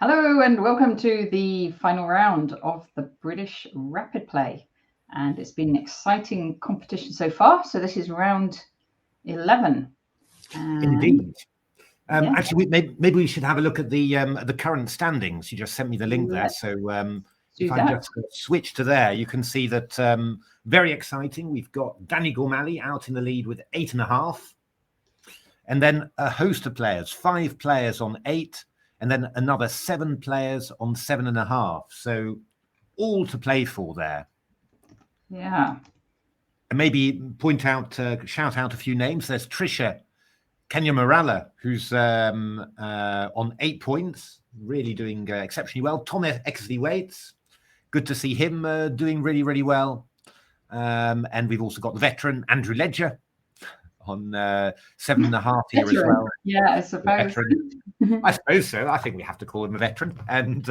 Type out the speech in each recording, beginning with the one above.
Hello and welcome to the final round of the British Rapid Play. And it's been an exciting competition so far. So this is round 11. Indeed. Yeah. Actually, maybe we should have a look at the current standings. You just sent me the link there. So if I just switch to there, you can see that very exciting. We've got Danny Gormally out in the lead with 8.5. And then a host of players, 5 players on 8, and then another 7 players on 7.5. So all to play for there. Yeah. And maybe shout out a few names. There's Trisha Kenya Morala, who's on 8 points, really doing exceptionally well. Tom Exley Waits, good to see him doing really, really well. And we've also got the veteran Andrew Ledger on 7.5 here as well. Yeah, I suppose. I suppose so. I think we have to call him a veteran. And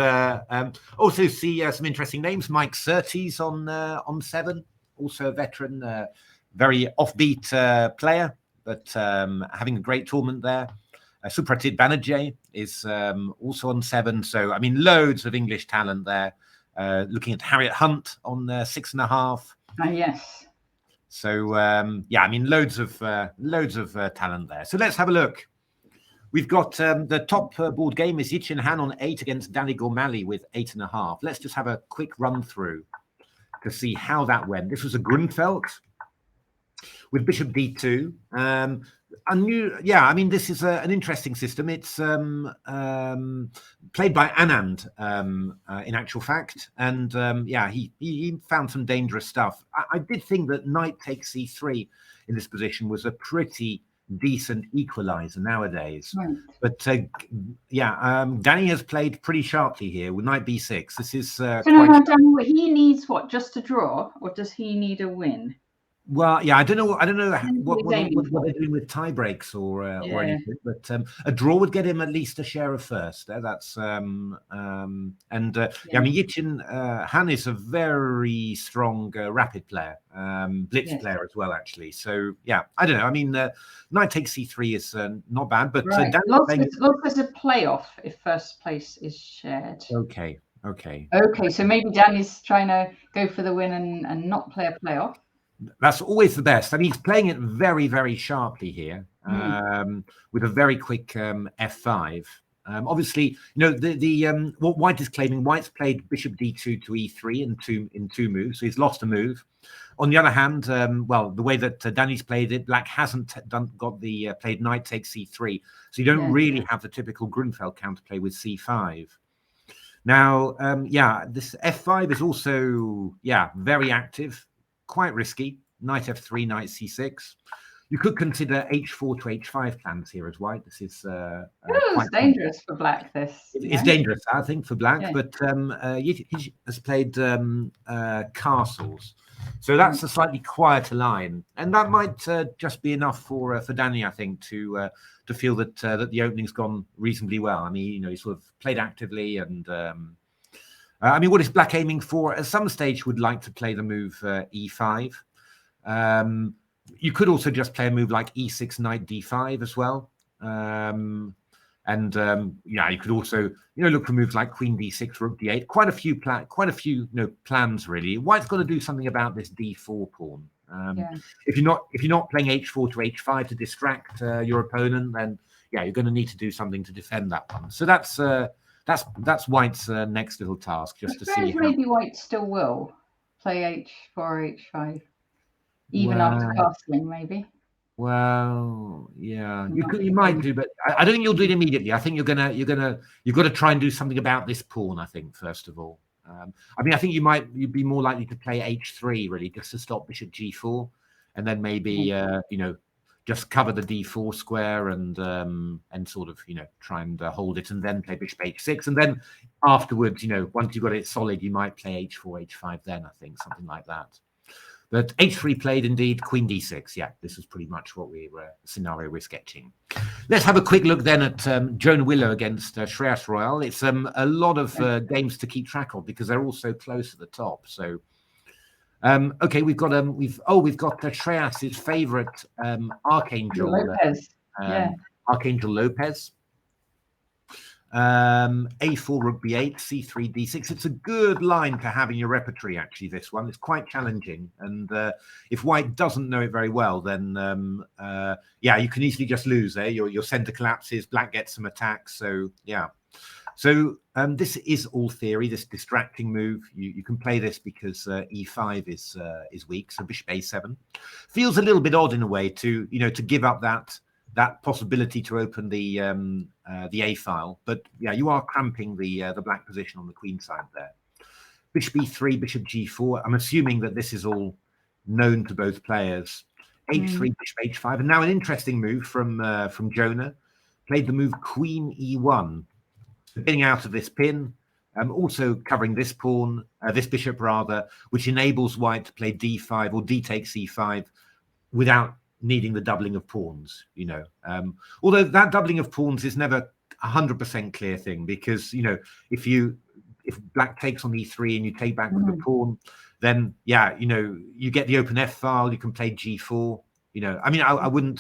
also see some interesting names. Mike Surtees on 7, also a veteran, very offbeat player, but having a great tournament there. Supratit Banerjee is also on 7. So, I mean, loads of English talent there. Looking at Harriet Hunt on 6.5. Yes. So, yeah, I mean, loads of talent there. So let's have a look. We've got the top board game is Yichin Han on 8 against Danny Gormally with 8.5. Let's just have a quick run through to see how that went. This was a Grunfeld with Bishop D2. I mean, this is an interesting system. It's played by Anand in actual fact. And yeah, he found some dangerous stuff. I did think that knight takes c3 in this position was a pretty decent equalizer nowadays. Right. But yeah, Danny has played pretty sharply here with knight b6. This is so now, Danny, he needs what, just a draw, or does he need a win? Well, yeah, I don't know what they're doing with tie breaks or anything, but a draw would get him at least a share of first. That's yeah, I mean, Yichin Han is a very strong rapid player, blitz player as well, actually. So yeah, I don't know. I mean, knight takes c3 is not bad, but right. There's a playoff if first place is shared. Okay. So maybe Danny's trying to go for the win and not play a playoff. That's always the best. I mean, he's playing it very, very sharply here with a very quick f5. Obviously, you know, what White is claiming, White's played Bishop d2 to e3 in two moves, so he's lost a move. On the other hand, well, the way that Danny's played it, Black hasn't played knight takes c3, so you don't really have the typical Grunfeld counterplay with c5. Now, yeah, this f5 is also, very active. Quite risky. Knight f3, knight c6. You could consider h4 to h5 plans here as White. This is quite dangerous for Black. It's dangerous, I think, for Black. But he has played castles, so that's a slightly quieter line, and that might just be enough for Danny, I think, to feel that the opening's gone reasonably well. I mean, you know, he sort of played actively and. I mean, what is Black aiming for? At some stage, would like to play the move e5. You could also just play a move like e6, knight d5 as well. Yeah, you could also, look for moves like queen d6, rook d8. Quite a few plans really. White's got to do something about this d4 pawn. If you're not playing h4 to h5 to distract your opponent, then yeah, you're going to need to do something to defend that one. So that's White's next little task, just to see. Maybe White still will play h4, h5, even after castling, maybe. Well, yeah, you might do, but I don't think you'll do it immediately. I think you've got to try and do something about this pawn. I think first of all, I mean, I think you'd be more likely to play h3 really, just to stop bishop g4, and then maybe just cover the d4 square and sort of try and hold it, and then play bishop h6, and then afterwards, once you've got it solid, you might play h4, h5. Then I think something like that. But h3 played indeed, queen d6. Yeah, this is pretty much what scenario we're sketching. Let's have a quick look then at Joan Willow against Shreyas Royal. It's a lot of games to keep track of because they're all so close at the top. So. Okay, we've got Shreyas's favorite Archangel Lopez. Archangel Lopez. A4, rook b8, c3, d6. It's a good line to have in your repertory, actually, this one. It's quite challenging. And if white doesn't know it very well, then, yeah, you can easily just lose there. Your center collapses, black gets some attacks. So, yeah. So this is all theory, this distracting move. You can play this because e5 is weak. So bishop a7 feels a little bit odd in a way to, to give up that possibility to open the A file, but yeah, you are cramping the black position on the queen side there. Bishop e3, bishop g4. I'm assuming that this is all known to both players. H3, bishop h5, and now an interesting move from Jonah. Played the move queen e1, getting out of this pin. Also covering this pawn, this bishop rather, which enables white to play d5 or d takes e5 without needing the doubling of pawns, although that doubling of pawns is never 100% clear thing, because if black takes on e3 and you take back with the pawn, then yeah, you get the open f file, you can play g4. I mean,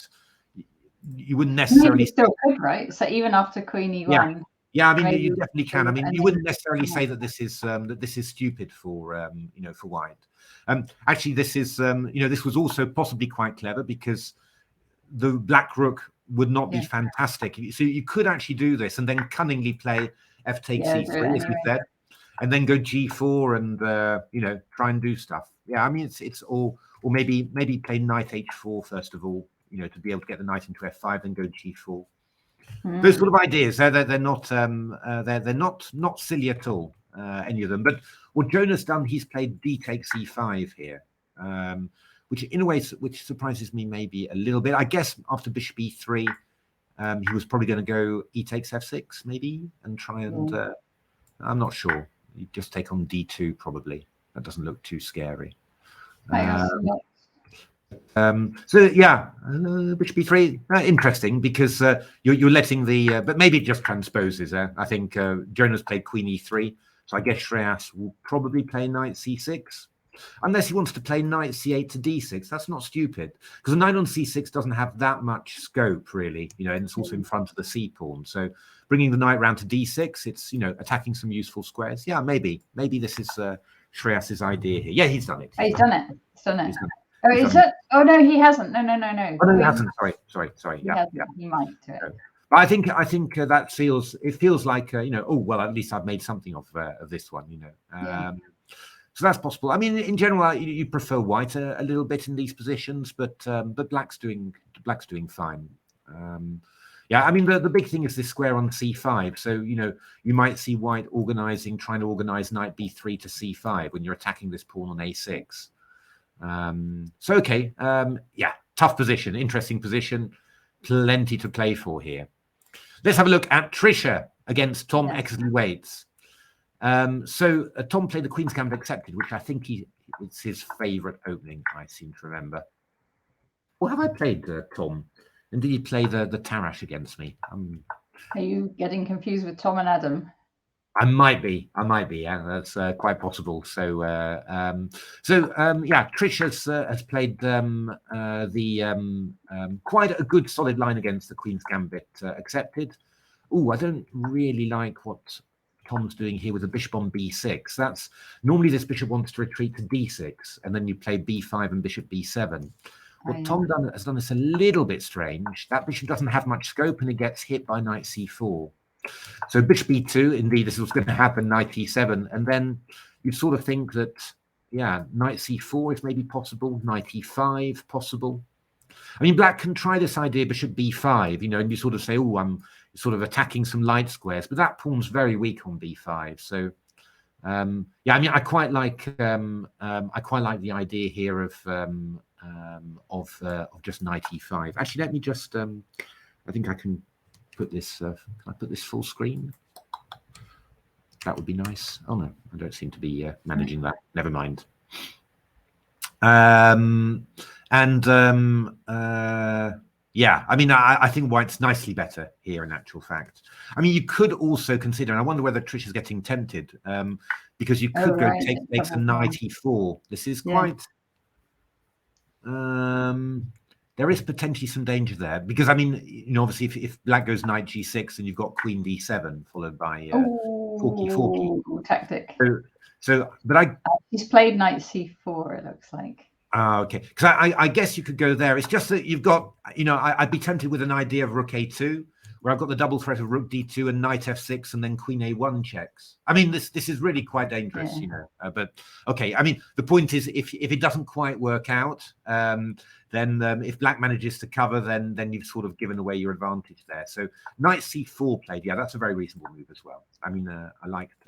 you wouldn't necessarily still could, right? So even after queen e1, yeah, I mean, you definitely can. I mean, you wouldn't necessarily say that this is stupid for for white. Actually, this is this was also possibly quite clever, because the black rook would not be fantastic. So you could actually do this and then cunningly play f takes e3 as we said, and then go g4 and try and do stuff. Yeah, I mean it's all, or maybe play knight h4 first of all, to be able to get the knight into f5, then go g4. Those sort of ideas, they're not they're not silly at all, any of them. But what Jonah's done, he's played d takes e5 here, which in a way which surprises me maybe a little bit. I guess after bishop e3, he was probably going to go e takes f6 maybe and try and I'm not sure. He'd just take on d2 probably. That doesn't look too scary. So yeah, bishop b3, interesting, because you're letting the but maybe it just transposes. I think Jonah's played queen e3, so I guess Shreyas will probably play knight c6, unless he wants to play knight c8 to d6. That's not stupid, because a knight on c6 doesn't have that much scope really, and it's also in front of the c pawn. So bringing the knight round to d6, it's attacking some useful squares. Yeah, maybe this is Shreyas's idea here. Yeah, he's done it. He's done it. Oh, is it? Oh no, he hasn't. No. Oh no, he hasn't. Sorry. Yeah. He might do it. But I think that feels like oh well, at least I've made something of this one. So that's possible. I mean, in general, you prefer white a little bit in these positions, but black's doing fine. Yeah, I mean the big thing is this square on c5. So you might see white trying to organize knight b3 to c5 when you're attacking this pawn on a6. So okay, yeah, tough position, interesting position, plenty to play for here. Let's have a look at Trisha against Tom Exley Waits. So Tom played the Queen's Gambit Accepted, which I think it's his favorite opening, I seem to remember. Or have I played Tom? And did he play the Tarash against me? Are you getting confused with Tom and Adam? I might be. Yeah, that's quite possible. So, yeah, Trish has played quite a good solid line against the Queen's Gambit Accepted. Oh, I don't really like what Tom's doing here with the bishop on b6. That's normally this bishop wants to retreat to d6, and then you play b5 and bishop b7. What Tom has done is a little bit strange. That bishop doesn't have much scope, and it gets hit by knight c4. So bishop e2, indeed, this was going to happen, knight e7, and then you sort of think that, yeah, knight c4 is maybe possible, knight e5 possible. I mean, black can try this idea, bishop b5, and you sort of say, oh, I'm sort of attacking some light squares, but that pawn's very weak on b5. So, yeah, I mean, I quite like the idea here of just knight e5. Actually, let me just, I think I can put this, can I put this full screen? That would be nice. Oh no, I don't seem to be managing that. Never mind. Yeah, I mean, I think white's nicely better here in actual fact. I mean, you could also consider, and I wonder whether Trish is getting tempted, because you could go takes a knight e4. This is quite, there is potentially some danger there because, I mean, you know, obviously if black goes knight g6 and you've got queen d7 followed by forky. Tactic. But he's played knight c4, it looks like. Okay, because I guess you could go there. It's just that you've got, you know, I'd be tempted with an idea of rook a2, where I've got the double threat of rook d2 and knight f6 and then queen a1 checks. I mean, this is really quite dangerous, you know. But okay, I mean, the point is, if it doesn't quite work out, then if black manages to cover, then you've sort of given away your advantage there. So knight c4 played, yeah, that's a very reasonable move as well. I mean, I liked.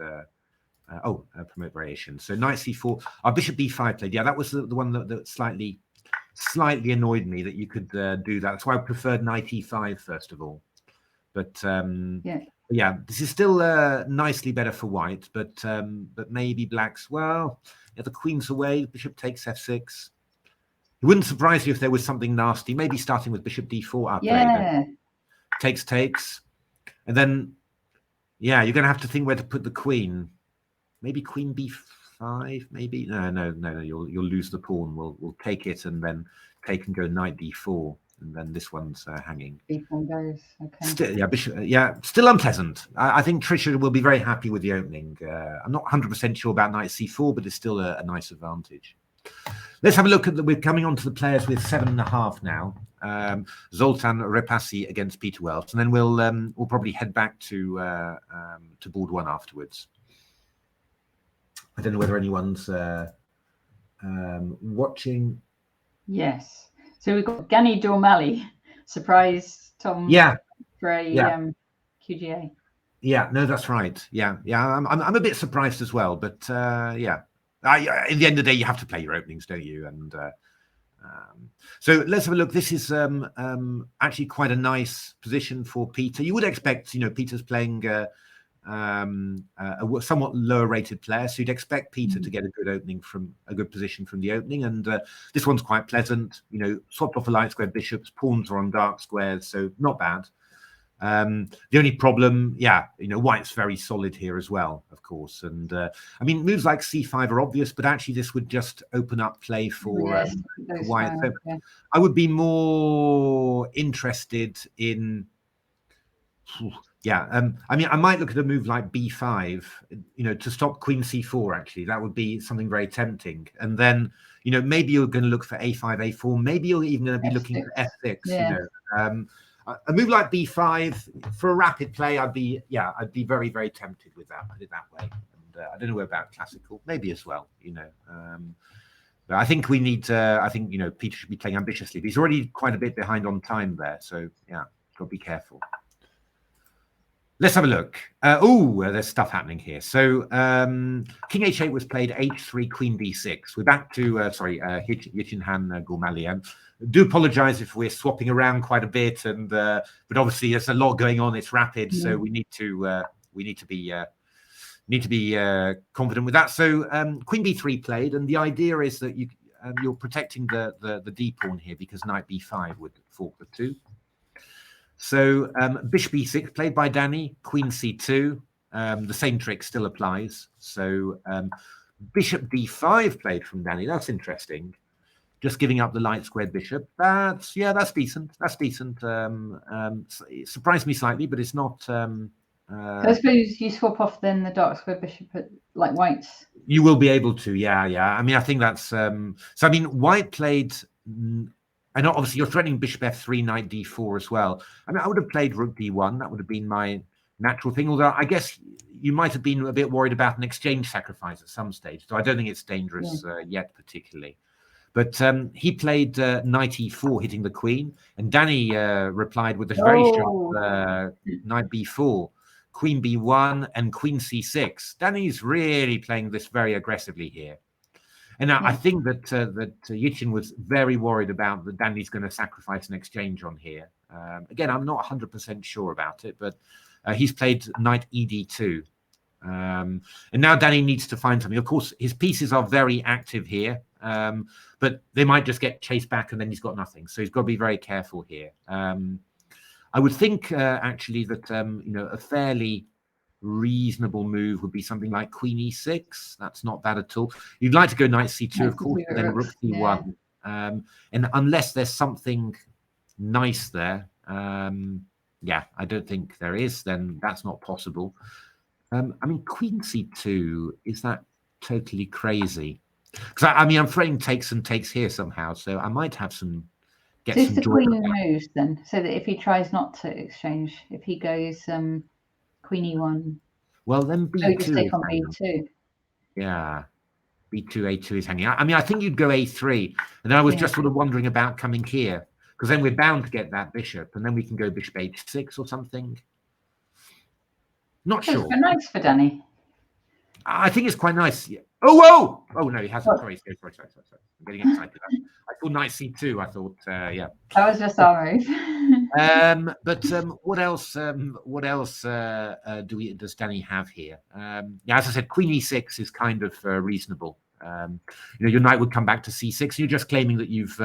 Promote variation. So knight c4. Bishop b5 played. Yeah, that was the one that slightly annoyed me that you could do that. That's why I preferred knight e5 first of all. But yeah, this is still nicely better for white. But maybe black's, well, yeah, the queen's away. Bishop takes f6. It wouldn't surprise you if there was something nasty. Maybe starting with bishop d4. Takes, and then yeah, you're going to have to think where to put the queen. Maybe queen b5, maybe no. You'll lose the pawn. We'll take it and then take and go knight d4, and then this one's hanging. B4 goes. Okay. Still unpleasant. I think Trisha will be very happy with the opening. I'm not 100% sure about knight c4, but it's still a nice advantage. Let's have a look at we're coming on to the players with 7.5 now. Zoltan Repassi against Peter Wells, and then we'll probably head back to board one afterwards. I don't know whether anyone's watching. Yes. So we've got Gani Dormali, surprise Tom. Gray, QGA. Yeah, no, that's right. Yeah. I'm a bit surprised as well, but in the end of the day, you have to play your openings, don't you? And so let's have a look. This is actually quite a nice position for Peter. You would expect, you know, Peter's playing a somewhat lower rated player, so you'd expect Peter to get a good opening from a good position from the opening, and this one's quite pleasant, you know, swapped off a light square bishops, pawns are on dark squares, so not bad. The only problem, you know, white's very solid here as well, of course, and I mean, moves like c5 are obvious, but actually this would just open up play for white. So I would be more interested in I mean, I might look at a move like b5, you know, to stop queen c4. Actually, that would be something very tempting. And then, you know, maybe you're going to look for a5, a4. Maybe you're even going to be looking for f6. You know, a move like b5 for a rapid play, I'd be very, very tempted with that. Put it that way. And I don't know about classical, maybe as well. You know, but I think we need. I think, you know, Peter should be playing ambitiously. He's already quite a bit behind on time there, so yeah, got to be careful. Let's have a look. There's stuff happening here. So King h8 was played, h3, Queen d6. We're back to, Yichinhan Gourmalian. Do apologize if we're swapping around quite a bit, and but obviously there's a lot going on. It's rapid, so we need to be confident with that. So Queen b3 played, and the idea is that you're protecting the d pawn here because knight b5 would fork the 2. So bishop e6 played by Danny, queen c2. The same trick still applies. So bishop d5 played from Danny. That's interesting. Just giving up the light squared bishop. That's decent. That's decent. It surprised me slightly, but it's not. I suppose you swap off then the dark squared bishop at like white's. You will be able to, yeah. I mean, I think that's. So I mean, white played. And obviously, you're threatening bishop f3, knight d4 as well. I mean, I would have played rook d1. That would have been my natural thing. Although I guess you might have been a bit worried about an exchange sacrifice at some stage. So I don't think it's dangerous yet, particularly. But he played knight e4, hitting the queen. And Danny replied with a very sharp knight b4, queen b1, and queen c6. Danny's really playing this very aggressively here. And I think that Yichin was very worried about that Danny's going to sacrifice an exchange on here. Again, I'm not 100% sure about it, but he's played knight ed2. And now Danny needs to find something. Of course, his pieces are very active here, but they might just get chased back and then he's got nothing. So he's got to be very careful here. I would think, actually, that you know, a fairly reasonable move would be something like queen e6. That's not bad at all. You'd like to go knight c2, of course, and then rook c1. And unless there's something nice there, yeah, I don't think there is, then that's not possible. I mean, Queen C2, is that totally crazy? Because I mean, I'm afraid takes here somehow, so I might have some So if the queen moves, then, so that if he tries not to exchange, if he goes queen E1, well, then B2. Oh, you just take on B2. Yeah, B2, A2 is hanging out. I mean, I think you'd go A3, and then I was just sort of wondering about coming here, because then we're bound to get that bishop, and then we can go bishop H6 or something. Not sure. It's nice for Danny. I think it's quite nice. Yeah. Oh, whoa! Oh no, he hasn't. Sorry. I'm getting excited. I thought knight C2. I thought, yeah. That was just our move. But what else? Does Danny have here? Yeah, as I said, Queen E6 is kind of reasonable. Your knight would come back to C6. You're just claiming that you've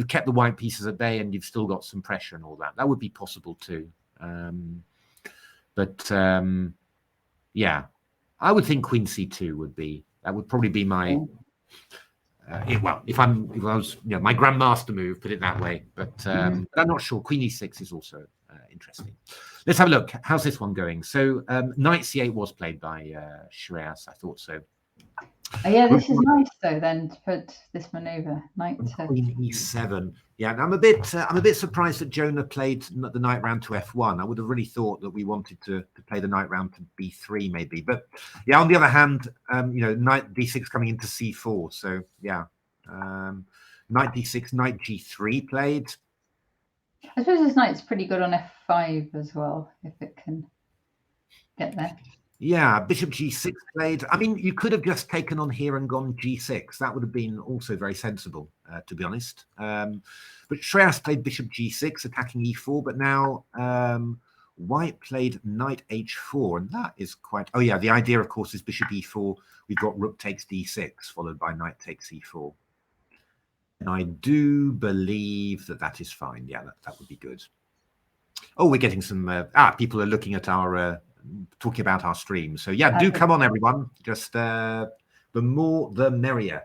kept the white pieces at bay and you've still got some pressure and all that. That would be possible too. Yeah, I would think Queen C2 would probably be my. If I was, my grandmaster move, put it that way. But I'm not sure. Queen E6 is also interesting. Let's have a look. How's this one going? So knight C8 was played by Shreyas. I thought so. Oh, yeah, this is nice though. Then to put this maneuver, knight to Queen E7. Yeah, and I'm a bit surprised that Jonah played the knight round to F1. I would have really thought that we wanted to play the knight round to B3 maybe. But yeah, on the other hand, knight D6 coming into C4. So yeah, knight D6, knight G3 played. I suppose this knight's pretty good on F5 as well, if it can get there. Yeah, bishop G6 played. I mean, you could have just taken on here and gone G6. That would have been also very sensible, to be honest. But Shreyas played bishop G6, attacking E4. But now White played knight H4, and that is quite... Oh, yeah, the idea, of course, is bishop E4. We've got rook takes D6, followed by knight takes E4. And I do believe that is fine. Yeah, that would be good. Oh, we're getting some... people are looking at our... talking about our stream. So yeah, do come on, everyone. Just the more the merrier.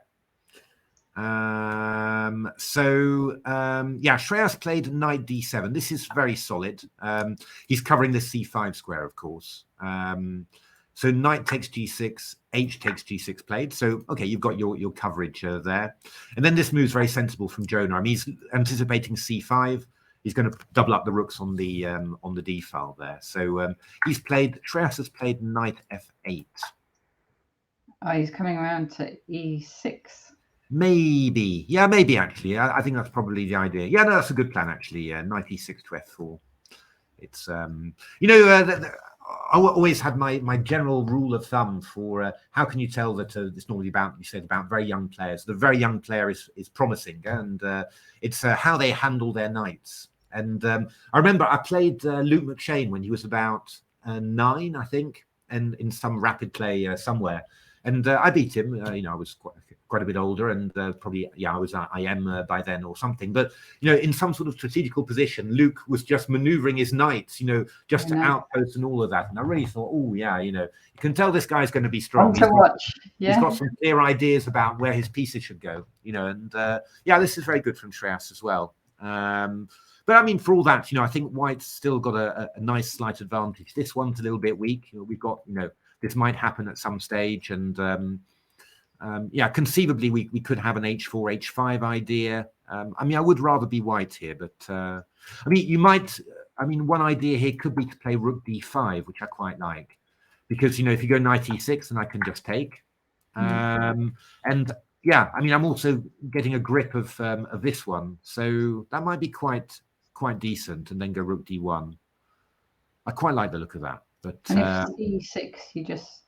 Shreyas played knight D7. This is very solid. He's covering the C5 square, of course. So knight takes G6, H takes G6 played. So okay, you've got your coverage there. And then this move's very sensible from Jonah. I mean, he's anticipating C5. He's going to double up the rooks on the D file there. So Shreyas has played knight F8. Oh, he's coming around to E6. Maybe. Yeah, maybe actually. I think that's probably the idea. Yeah, no, that's a good plan actually. Knight E6 to F4. It's I always had my general rule of thumb for how can you tell that it's normally about, you said, about very young players. The very young player is promising, and it's how they handle their knights. And I remember I played Luke McShane when he was about 9, I think, and in some rapid play somewhere. And I beat him. I was quite a bit older, and probably I am by then or something. But in some sort of strategical position, Luke was just manoeuvring his knights, just to outposts and all of that. And I really thought, oh yeah, you can tell this guy's going to be strong. To watch. Yeah. He's got some clear ideas about where his pieces should go. And this is very good from Shreyas as well. But I mean, for all that, I think White's still got a nice slight advantage. This one's a little bit weak. We've got, this might happen at some stage, and conceivably we could have an H4, H5 idea. I mean, I would rather be White here, but I mean, one idea here could be to play Rook D5, which I quite like, because if you go Knight E6, then I can just take, and yeah, I mean, I'm also getting a grip of this one, so that might be quite decent, and then go Rook D1. I quite like the look of that. But and if C6, you just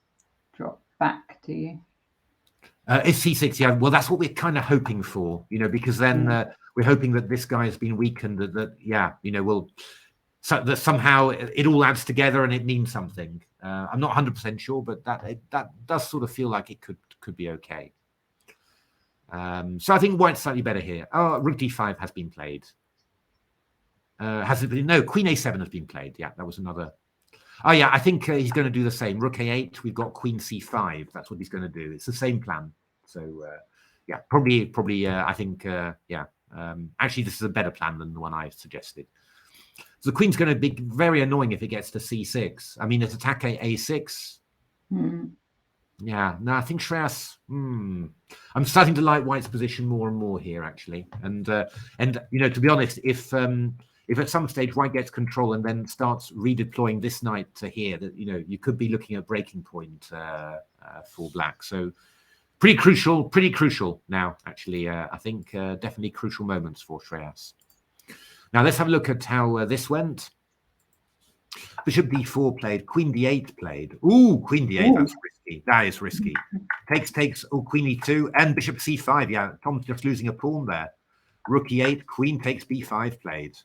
drop back, do you? If C6, yeah, well, that's what we're kind of hoping for, because then we're hoping that this guy has been weakened, that somehow it all adds together and it means something. I'm not 100% sure, but that does sort of feel like it could be okay. So I think White's slightly better here. Oh, Rook D5 has been played. Has it been? No, Queen A7 has been played. Yeah, that was another. Oh, yeah, I think he's going to do the same. Rook A8, we've got Queen C5. That's what he's going to do. It's the same plan. So, yeah, probably. I think yeah. Actually, this is a better plan than the one I suggested. So the queen's going to be very annoying if it gets to c6. I mean, it's attack a6. Yeah, no, I think Shreyas. I'm starting to like White's position more and more here, actually. And you know, to be honest, if at some stage White gets control and then starts redeploying this knight to here, that you know, you could be looking at breaking point for Black. So pretty crucial now, actually. I think definitely crucial moments for Shreyas. Now let's have a look at how this went. Bishop d4 played, queen d8 played. Ooh, queen d8, that's risky. That is risky. Takes, oh, queen e2 and bishop c5. Yeah, Tom's just losing a pawn there. Rook e8, queen takes b5 played.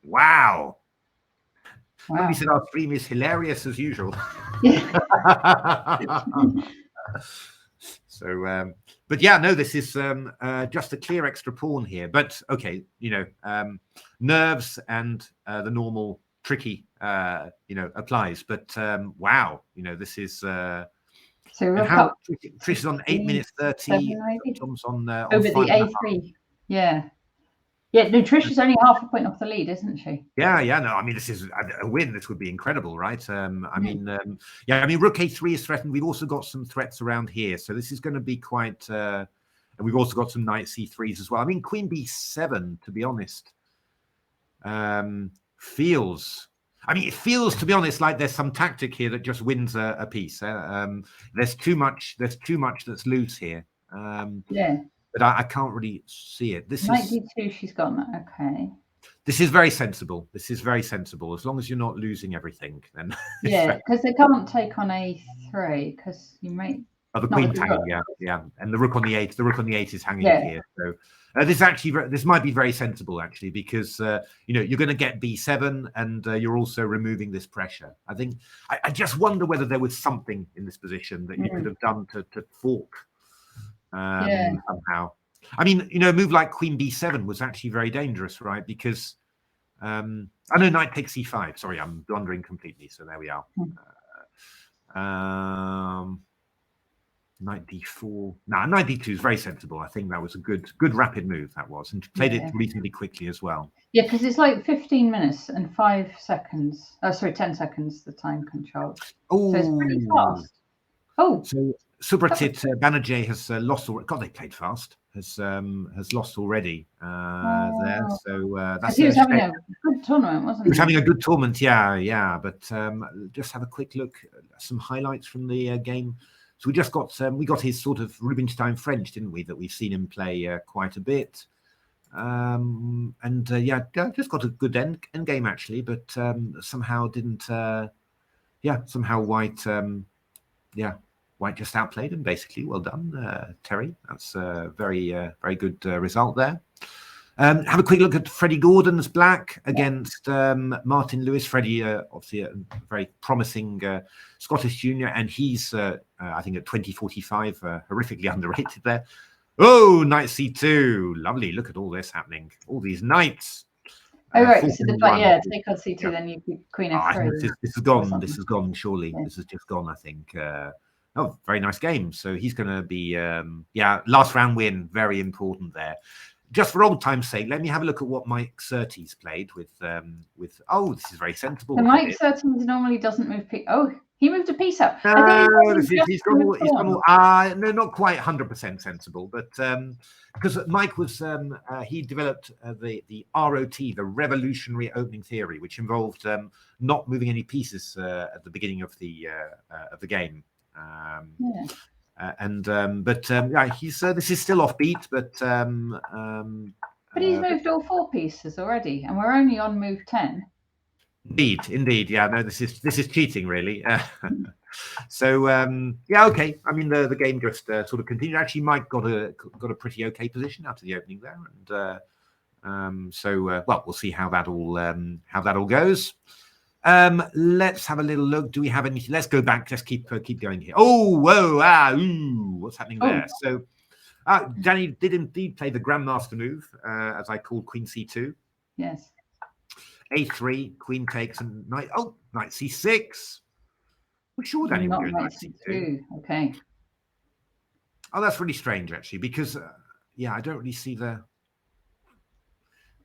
Wow. Somebody said our stream is hilarious as usual. So, but yeah, no, this is just a clear extra pawn here. But okay, you know, nerves and the normal tricky, you know, applies. But wow, you know, this is. So how Trish is on 8 minutes 30. Tom's on. Over the A3. Yeah. Yeah, no, Trish is only half a point off the lead, isn't she? Yeah, yeah, no, I mean, this is a win. This would be incredible, right? I mean, yeah, I mean, Rook A3 is threatened. We've also got some threats around here. So this is going to be quite, and we've also got some Knight C3s as well. I mean, Queen B7, to be honest, feels, I mean, it feels, to be honest, like there's some tactic here that just wins a piece. There's too much that's loose here. Yeah. But I can't really see it. This Knight D2, she's got that. Okay. This is very sensible. This is very sensible. As long as you're not losing everything, then yeah, because they can't take on A3 because you might. Oh, the queen's hanging, yeah, and the rook on the 8. The rook on the 8 is hanging here. So this might be very sensible actually, because you know, you're going to get B7, and you're also removing this pressure. I think I just wonder whether there was something in this position that you could have done to fork. Somehow. I mean, you know, a move like Queen B7 was actually very dangerous, right? Because I know Knight takes C5. Sorry, I'm blundering completely. So there we are. Knight D4. No, Knight D2 is very sensible. I think that was a good rapid move. That was, and played it reasonably quickly as well. Yeah, because it's like 15 minutes and 5 seconds. Oh, sorry, 10 seconds. The time control. Oh, so it's pretty fast. Oh, so Subratit Banerjee has lost already. God, they played fast. Has lost already there. So that's. He was having a good tournament, wasn't he? He was having a good tournament, yeah. But just have a quick look at some highlights from the game. So we just got we got his sort of Rubinstein French, didn't we? That we've seen him play quite a bit. And yeah, just got a good end game actually, but somehow didn't. Somehow White. White just outplayed him, basically. Well done, Terry. That's a very good result there. Have a quick look at Freddie Gordon's Black against Martin Lewis. Freddie, obviously a very promising Scottish junior, and he's, I think, at 2045, horrifically underrated there. Oh, Knight C2. Lovely. Look at all this happening. All these knights. Oh, right. So take on C2, then you Queen F3. This is gone. This is gone, surely. Yeah. This is just gone, I think. Oh, very nice game. So he's going to be, last round win. Very important there. Just for old time's sake, let me have a look at what Mike Surtees played with. Oh, this is very sensible. So Mike Surtees normally doesn't move. Oh, he moved a piece up. No, he's gone all, no, not quite 100% sensible, but because Mike was, he developed the ROT, the Revolutionary Opening Theory, which involved not moving any pieces at the beginning of the game. He's this is still offbeat, but he's moved all 4 pieces already, and we're only on move 10. Indeed, yeah. No, this is cheating, really. So okay. I mean, the game just sort of continued. Actually, Mike got a pretty okay position after the opening there, and well, we'll see how that all goes. Let's have a little look. Do we have anything? Let's go back. Let's keep going here. Oh, whoa, what's happening there? So, Danny did indeed play the Grandmaster move, as I called Queen C2. Yes. A3, Queen takes, and Knight. Oh, Knight C6. We're sure Danny would go Knight C2. Okay. Oh, that's really strange, actually, because yeah, I don't really see the.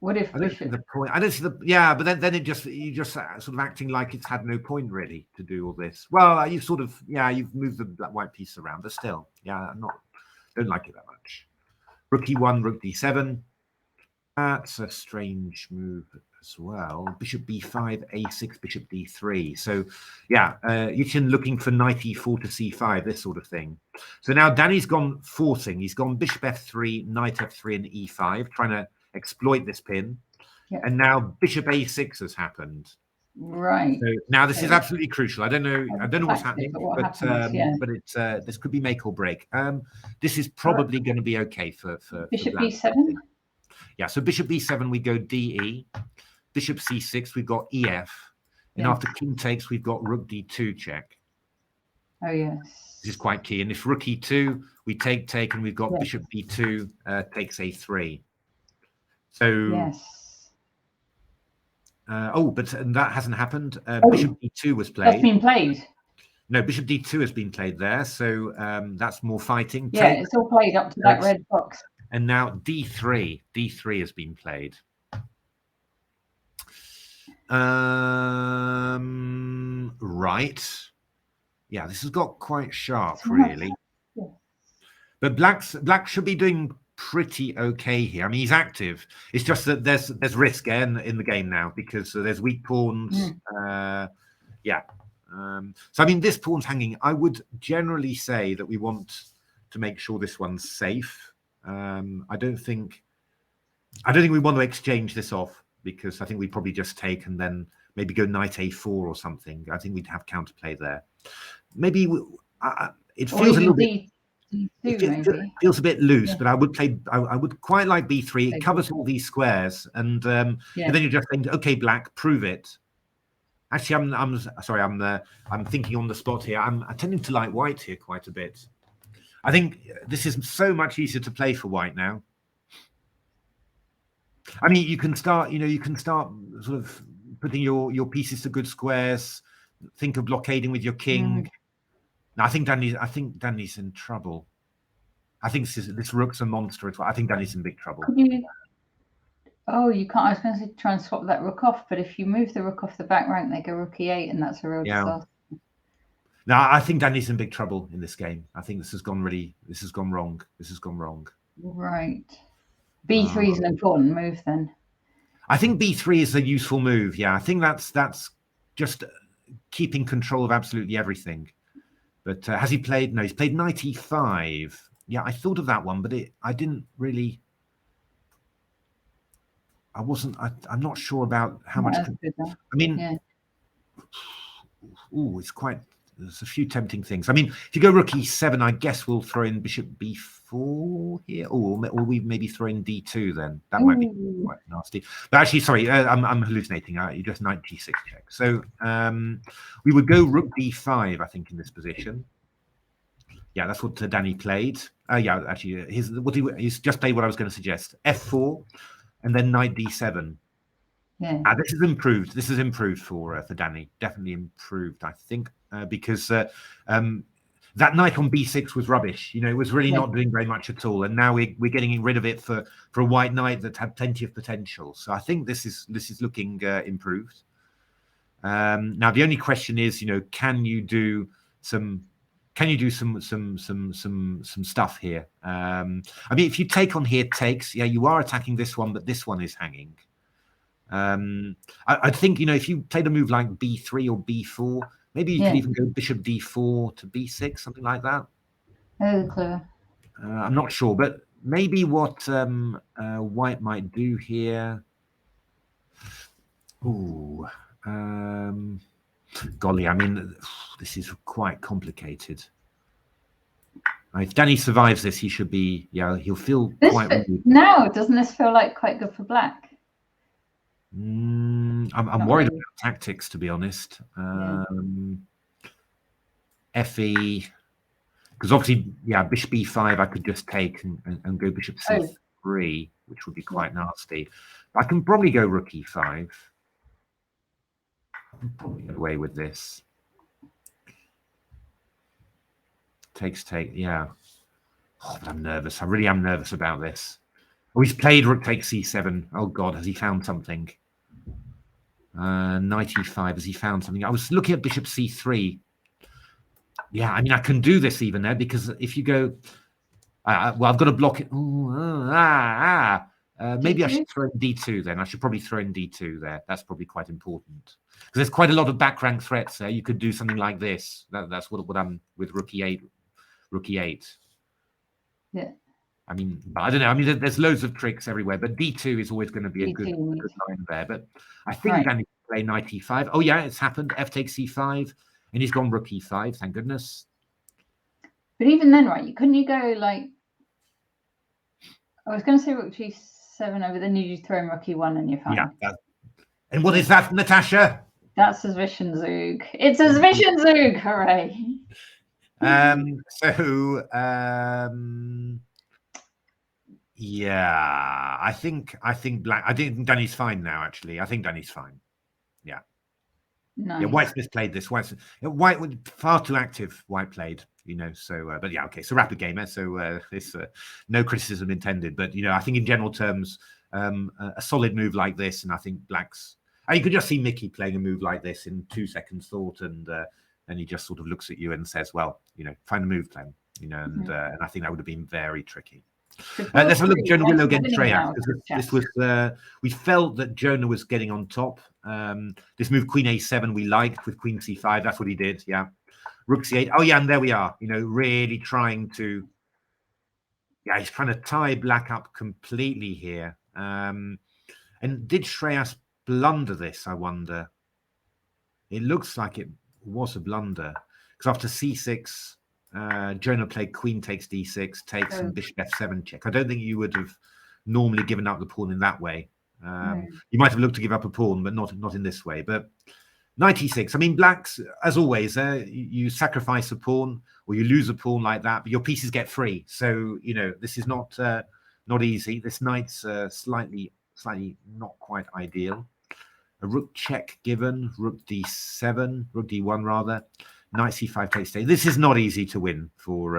What if I don't see the point. I don't see the. Yeah, but then you just sort of acting like it's had no point really to do all this. Well, you sort of you've moved the black white piece around, but still, don't like it that much. Rook e1, rook d7. That's a strange move as well. Bishop b5, a6, bishop d3. So, yeah, Yichen looking for knight e4 to c5, this sort of thing. So now Danny's gone forcing. He's gone bishop f3, knight f3, and e5, trying to exploit this pin. Yeah. And now bishop a6 has happened. Right. So now this is absolutely crucial. I don't know what's happening, but it's this could be make or break. This is probably going to be okay for bishop black. b7. Yeah, so bishop b7 we go de, bishop c6 we've got ef, and after king takes we've got rook d2 check. Oh yes. This is quite key. And if rook e2 we take and we've got bishop b2 takes a3. So yes. But that hasn't happened. Bishop d2 was played. That's been played. No, bishop d2 has been played there, so that's more fighting. Yeah, it's all played up to that red box. And now d3 has been played. Right. Yeah, this has got quite sharp, really. Yeah. But black should be doing pretty okay here. I mean, he's active. It's just that there's risk in the game now because there's weak pawns. So I mean, this pawn's hanging. I would generally say that we want to make sure this one's safe. I don't think we want to exchange this off because I think we'd probably just take and then maybe go knight a4 or something. I think we'd have counterplay there. Maybe it feels a little bit. It feels a bit loose, but I would play. I would quite like b3. It covers all these squares, and then you just think, okay, black, prove it. Actually, I'm sorry. I'm thinking on the spot here. I'm tending to like white here quite a bit. I think this is so much easier to play for white now. I mean, you can start sort of putting your pieces to good squares. Think of blockading with your king. No, I think Danny's in trouble. I think this rook's a monster as well. I think Danny's in big trouble. You can't. I was going to say try and swap that rook off, but if you move the rook off the back rank, they go rook e8, and that's a real disaster. No, I think Danny's in big trouble in this game. I think this has gone wrong. Right. B3 is an important move then. I think B3 is a useful move. Yeah, I think that's just keeping control of absolutely everything. But has he played? No, he's played knight e5. Yeah, I thought of that one, but I didn't really. I'm not sure about how much. I mean, there's a few tempting things. I mean, if you go rook e7, I guess we'll throw in bishop b4 here, or we maybe throw in d2 then. That might be quite nasty. But actually, sorry, I'm hallucinating. You just knight g6 check. So we would go rook d5, I think, in this position. Yeah, that's what Danny played. Yeah, actually, he's just played what I was going to suggest. f4, and then knight d7. Yeah. This is improved. This is improved for Danny. Definitely improved, I think, because that knight on b6 was rubbish. You know, it was really not doing very much at all. And now we're getting rid of it for a white knight that had plenty of potential. So I think this is looking improved. Now the only question is, can you do some stuff here? I mean, if you take on here takes, you are attacking this one, but this one is hanging. I think, if you played a move like b3 or b4, maybe you could even go bishop d4 to b6, something like that. Oh, clever. I'm not sure, but maybe what white might do here. Ooh, golly, I mean, this is quite complicated. If Danny survives this, he should be, he'll feel quite weak. Now, doesn't this feel like quite good for black? I'm worried about tactics, to be honest. Fe, because obviously, bishop b5, I could just take and go bishop c3, which would be quite nasty. I can probably go rook e5. I can probably get away with this. Takes, Oh, but I'm nervous. I really am nervous about this. Oh, he's played rook takes c7. Oh God, has he found something? 95. Has he found something? I was looking at bishop c3. Yeah, I mean, I can do this even there because if you go, well, I've got to block it. Maybe I should throw in d2 then. I should probably throw in d2 there. That's probably quite important because there's quite a lot of back rank threats there. You could do something like this. That's what I'm with rook e8. Rook e8. Yeah. I mean, I don't know. I mean, there's loads of tricks everywhere, but d2 is always going to be a good line there. But I think Danny can play knight e5. Oh yeah, it's happened. F takes c5, and he's gone rook e5. Thank goodness. But even then, right? Couldn't you go like? I was going to say rook g7 over, then you throw in rook e1 and you're fine. Yeah. And what is that, Natasha? That's a Zwischenzug. It's a Zwischenzug! Hooray! Yeah, I think black. I think Danny's fine now. Actually, I think Danny's fine. Yeah. Nice. Yeah, White's misplayed this. White was far too active. White played, So, but yeah, okay. So rapid gamer. So it's no criticism intended. But I think in general terms, a solid move like this, and I think Black's. You could just see Mickey playing a move like this in 2 seconds thought, and he just sort of looks at you and says, "Well, find a move plan." And I think that would have been very tricky. Let's have a look at Jonah Willow against Shreyas, because this was we felt that Jonah was getting on top. This move Queen A7 we liked with Queen C5. That's what he did. Yeah, Rook C8. Oh yeah, and there we are. Really trying to. Yeah, he's trying to tie Black up completely here. And did Shreyas blunder this? I wonder. It looks like it was a blunder because after C6. Jonah played queen takes d6, takes and bishop f7 check. I don't think you would have normally given up the pawn in that way. You might have looked to give up a pawn, but not in this way. But knight e6. I mean, Blacks, as always, you sacrifice a pawn or you lose a pawn like that, but your pieces get free. So this is not easy. This knight's slightly not quite ideal. A rook check given, rook d7, rook d1 rather. Knight c5 takes day. This is not easy to win for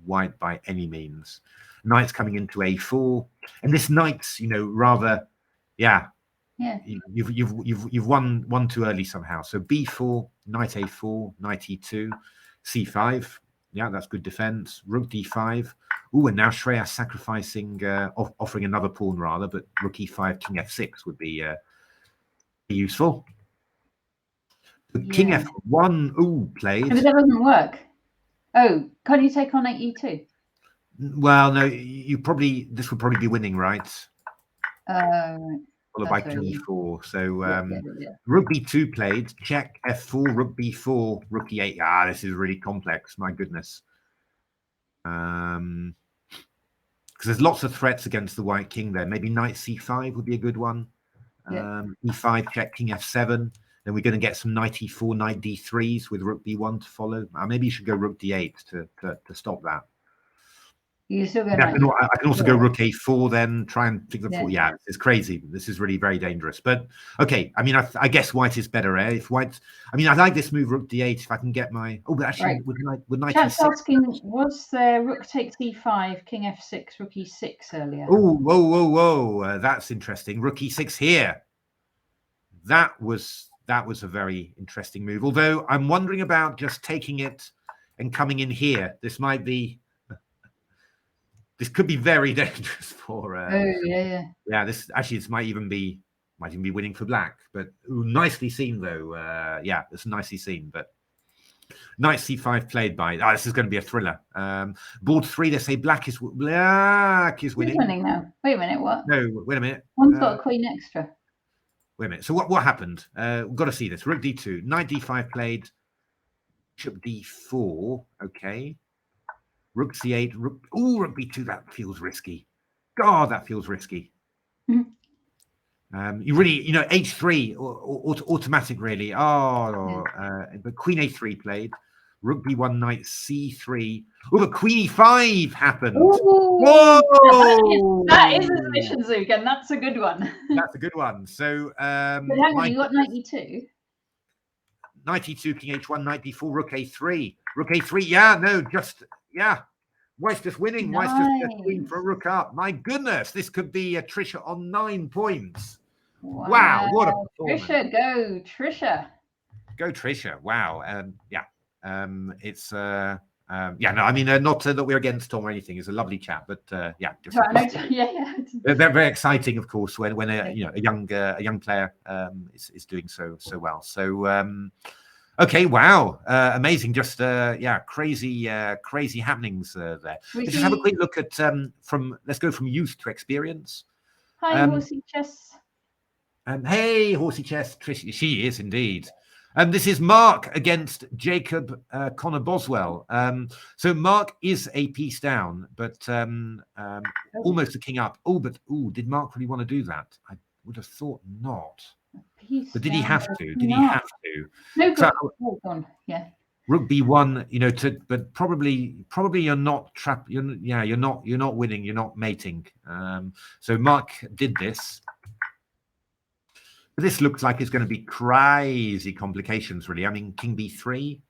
White by any means. Knight's coming into a4, and this knight's rather, you've won too early somehow. So b4, knight a4, knight e2, c5. Yeah, that's good defense. Rook d5. Oh, and now Shreyas sacrificing, offering another pawn rather, but rook e5, king f6 would be useful. King f1, played. But that doesn't work. Oh, can't you take on knight e2? Well, no, this would probably be winning, right? Followed by king e4. So rook b2 played, check f4, rook b4, rook e8. This is really complex. My goodness. Because there's lots of threats against the white king there. Maybe knight c5 would be a good one. E5 check, king f7. Then we're going to get some knight e4, knight d3s with rook b1 to follow. Maybe you should go rook d8 to stop that. You still go. I can also go rook a4, then try and pick the 4. Yeah, it's crazy. This is really very dangerous. But okay, I mean, I guess White is better. If White, I mean, I like this move rook d8. If I can get my but actually with knight Chat's asking, was there rook takes e5, king f6, rook e6 earlier? Oh, whoa! That's interesting. Rook e6 here. That was a very interesting move. Although I'm wondering about just taking it and coming in here. This could be very dangerous for. This might even be winning for Black. But nicely seen though. It's nicely seen. But knight c5 played by. This is going to be a thriller. Board 3. They say Black is winning. Who's winning now? Wait a minute. What? No, wait a minute. One's got a queen extra. Wait a minute. So what happened? We've got to see this. Rook d2, knight d5 played, bishop d4. Okay. Rook c8. Rook b2. That feels risky. God, that feels risky. You really, h3 or automatic really. But queen a3 played. Rook b1, knight c3. Oh, but queen e5 happened. Ooh, whoa! That is a Zwischenzug, and that's a good one. That's a good one. So, but hang on, you got knight e2. Knight e2, king h1, knight d4, rook a3. Rook a3. Yeah, no, White's just winning. Nice. White's just queen for a rook up. My goodness, this could be a Trisha on 9 points. Wow, what a performance. Trisha, go, Trisha. Go, Trisha. Wow. It's yeah, no, I mean, not that we're against Tom or anything. It's a lovely chat, but yeah, just they're very exciting, of course, when a young player is doing so well. So okay, wow, amazing, just crazy happenings there. Let's just have a quick look at let's go from youth to experience. Hi, Horsey Chess. Hey, Horsey Chess, Trish, she is indeed. This is Mark against Jacob Connor Boswell. So Mark is a piece down, but almost a king up. Did Mark really want to do that? I would have thought not. But did he have to? Did he have to? No, hold on. Yeah. Rook B1, but probably you're not trapped. You're not winning. You're not mating. So Mark did this. This looks like it's going to be crazy complications, really. I mean, king b3.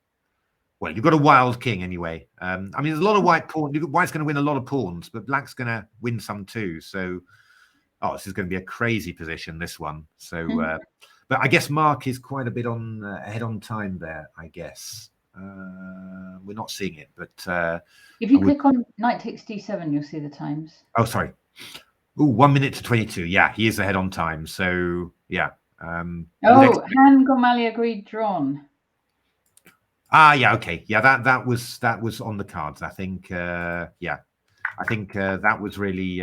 Well, you've got a wild king anyway. I mean, there's a lot of white pawns. White's going to win a lot of pawns, but black's going to win some too. So, this is going to be a crazy position, this one. So, but I guess Mark is quite a bit ahead on time there, I guess. We're not seeing it, but... if you click on knight takes d7, you'll see the times. Oh, sorry. 1 minute to 22. Yeah, he is ahead on time. So, yeah. Han Gormali agreed drawn. Yeah, okay. Yeah, that was on the cards, I think. Yeah. I think that was really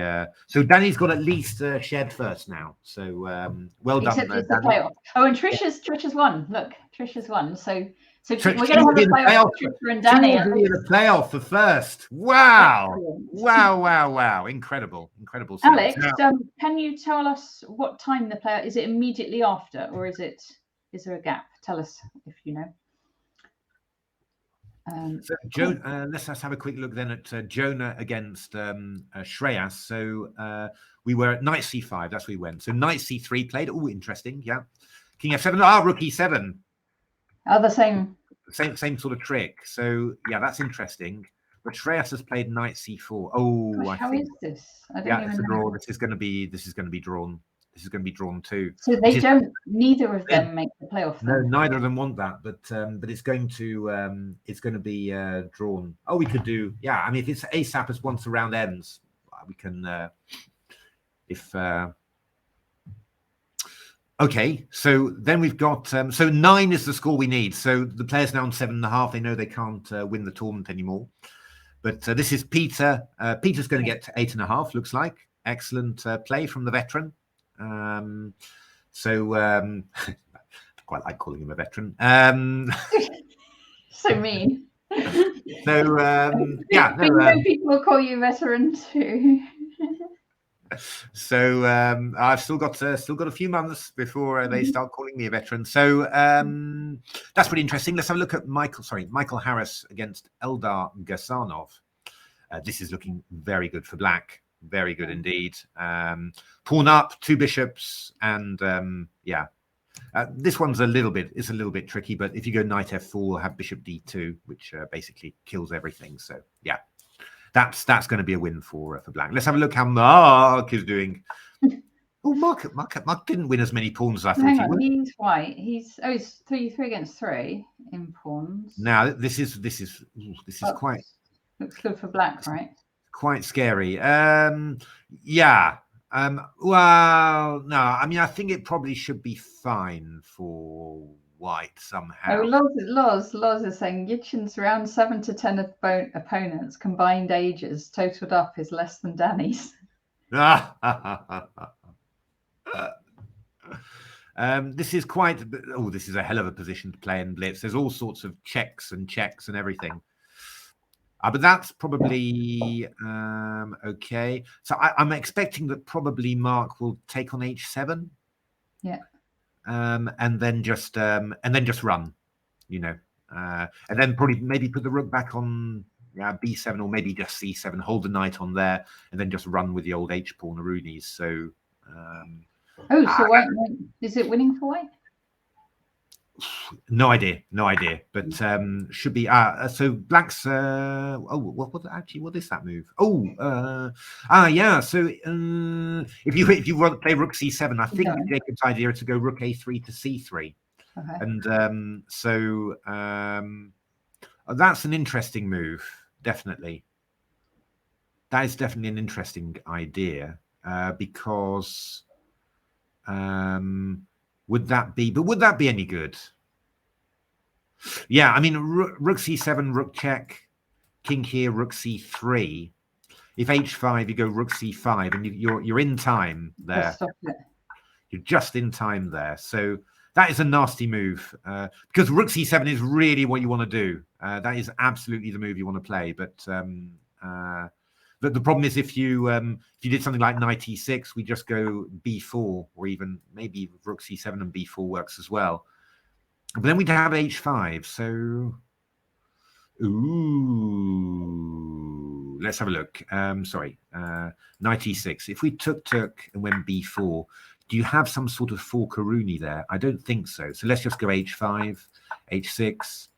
so Danny's got at least shared first now. So well done. Except it's the playoff. Oh, and Trisha's won. Look, Trisha's won. So we're going to have a playoff for Trisha and Danny. She'll be in the playoff for first. Wow. Wow. Incredible. Alex, can you tell us what time the playoff is? It immediately after, or is there a gap? Tell us if you know. So let's have a quick look then at Jonah against Shreyas. So we were at knight c5. That's where we went. So knight c3 played. Oh, interesting. Yeah. King f7. Rook e7. The same sort of trick. So yeah, that's interesting. But Shreyas has played knight c4. Oh, gosh, how is this? I don't even it's a know. draw. This is going to be drawn. This is going to be drawn too. So neither of them make the playoff. No, neither of them want that, but it's going to be drawn. Oh, we could do, yeah. I mean, if it's ASAP as once the round ends, we can okay. So then we've got so 9 is the score we need. So the player's now on 7.5. They know they can't win the tournament anymore. But this is Peter. Peter's going to get to 8.5. Looks like excellent play from the veteran. Quite like calling him a veteran. So mean. So people will call you veteran too. So I've still got a few months before they start calling me a veteran. So that's pretty interesting. Let's have a look at Michael Harris against Eldar Gasanov. This is looking very good for black. Very good indeed. Pawn up, 2 bishops, and this one's a little bit tricky. But if you go knight f4, we'll have bishop d2, which basically kills everything. So yeah, that's going to be a win for black. Let's have a look how Mark is doing. Oh, Mark didn't win as many pawns as I thought he would. He's white. He's 3 against 3 in pawns. Now this is quite looks good for black, right? Quite scary. Yeah. Well, no. I mean, I think it probably should be fine for white somehow. Oh, Loz is saying Yitchin's round 7 to 10 opponents combined ages totaled up is less than Danny's. This is quite. Oh, this is a hell of a position to play in blitz. There's all sorts of checks and everything. But that's probably okay. So I'm expecting that probably Mark will take on h7. Yeah. And then just run, and then probably maybe put the rook back on b7 or maybe just c7, hold the knight on there, and then just run with the old h pawn Arunis. So. So white is it winning for white? No idea, but should be so black's what is that move? Yeah, so if you want to play rook c7, I think Jacob's idea is to go rook a3 to c3. Okay. And that's an interesting move, definitely. That is definitely an interesting idea, because would that be any good? Yeah, I mean, rook c7, rook check, king here, rook c3. If h5, you go rook c5, and you're in time there. You're just in time there. So that is a nasty move, because rook c7 is really what you want to do. That is absolutely the move you want to play. But the problem is if you did something like knight e6, we just go b4, or even maybe rook c7 and b4 works as well. But then we'd have h5. So, ooh, let's have a look. Sorry, knight e6. If we took and went b4, do you have some sort of fork-a-rooney there? I don't think so. So let's just go h5, h6,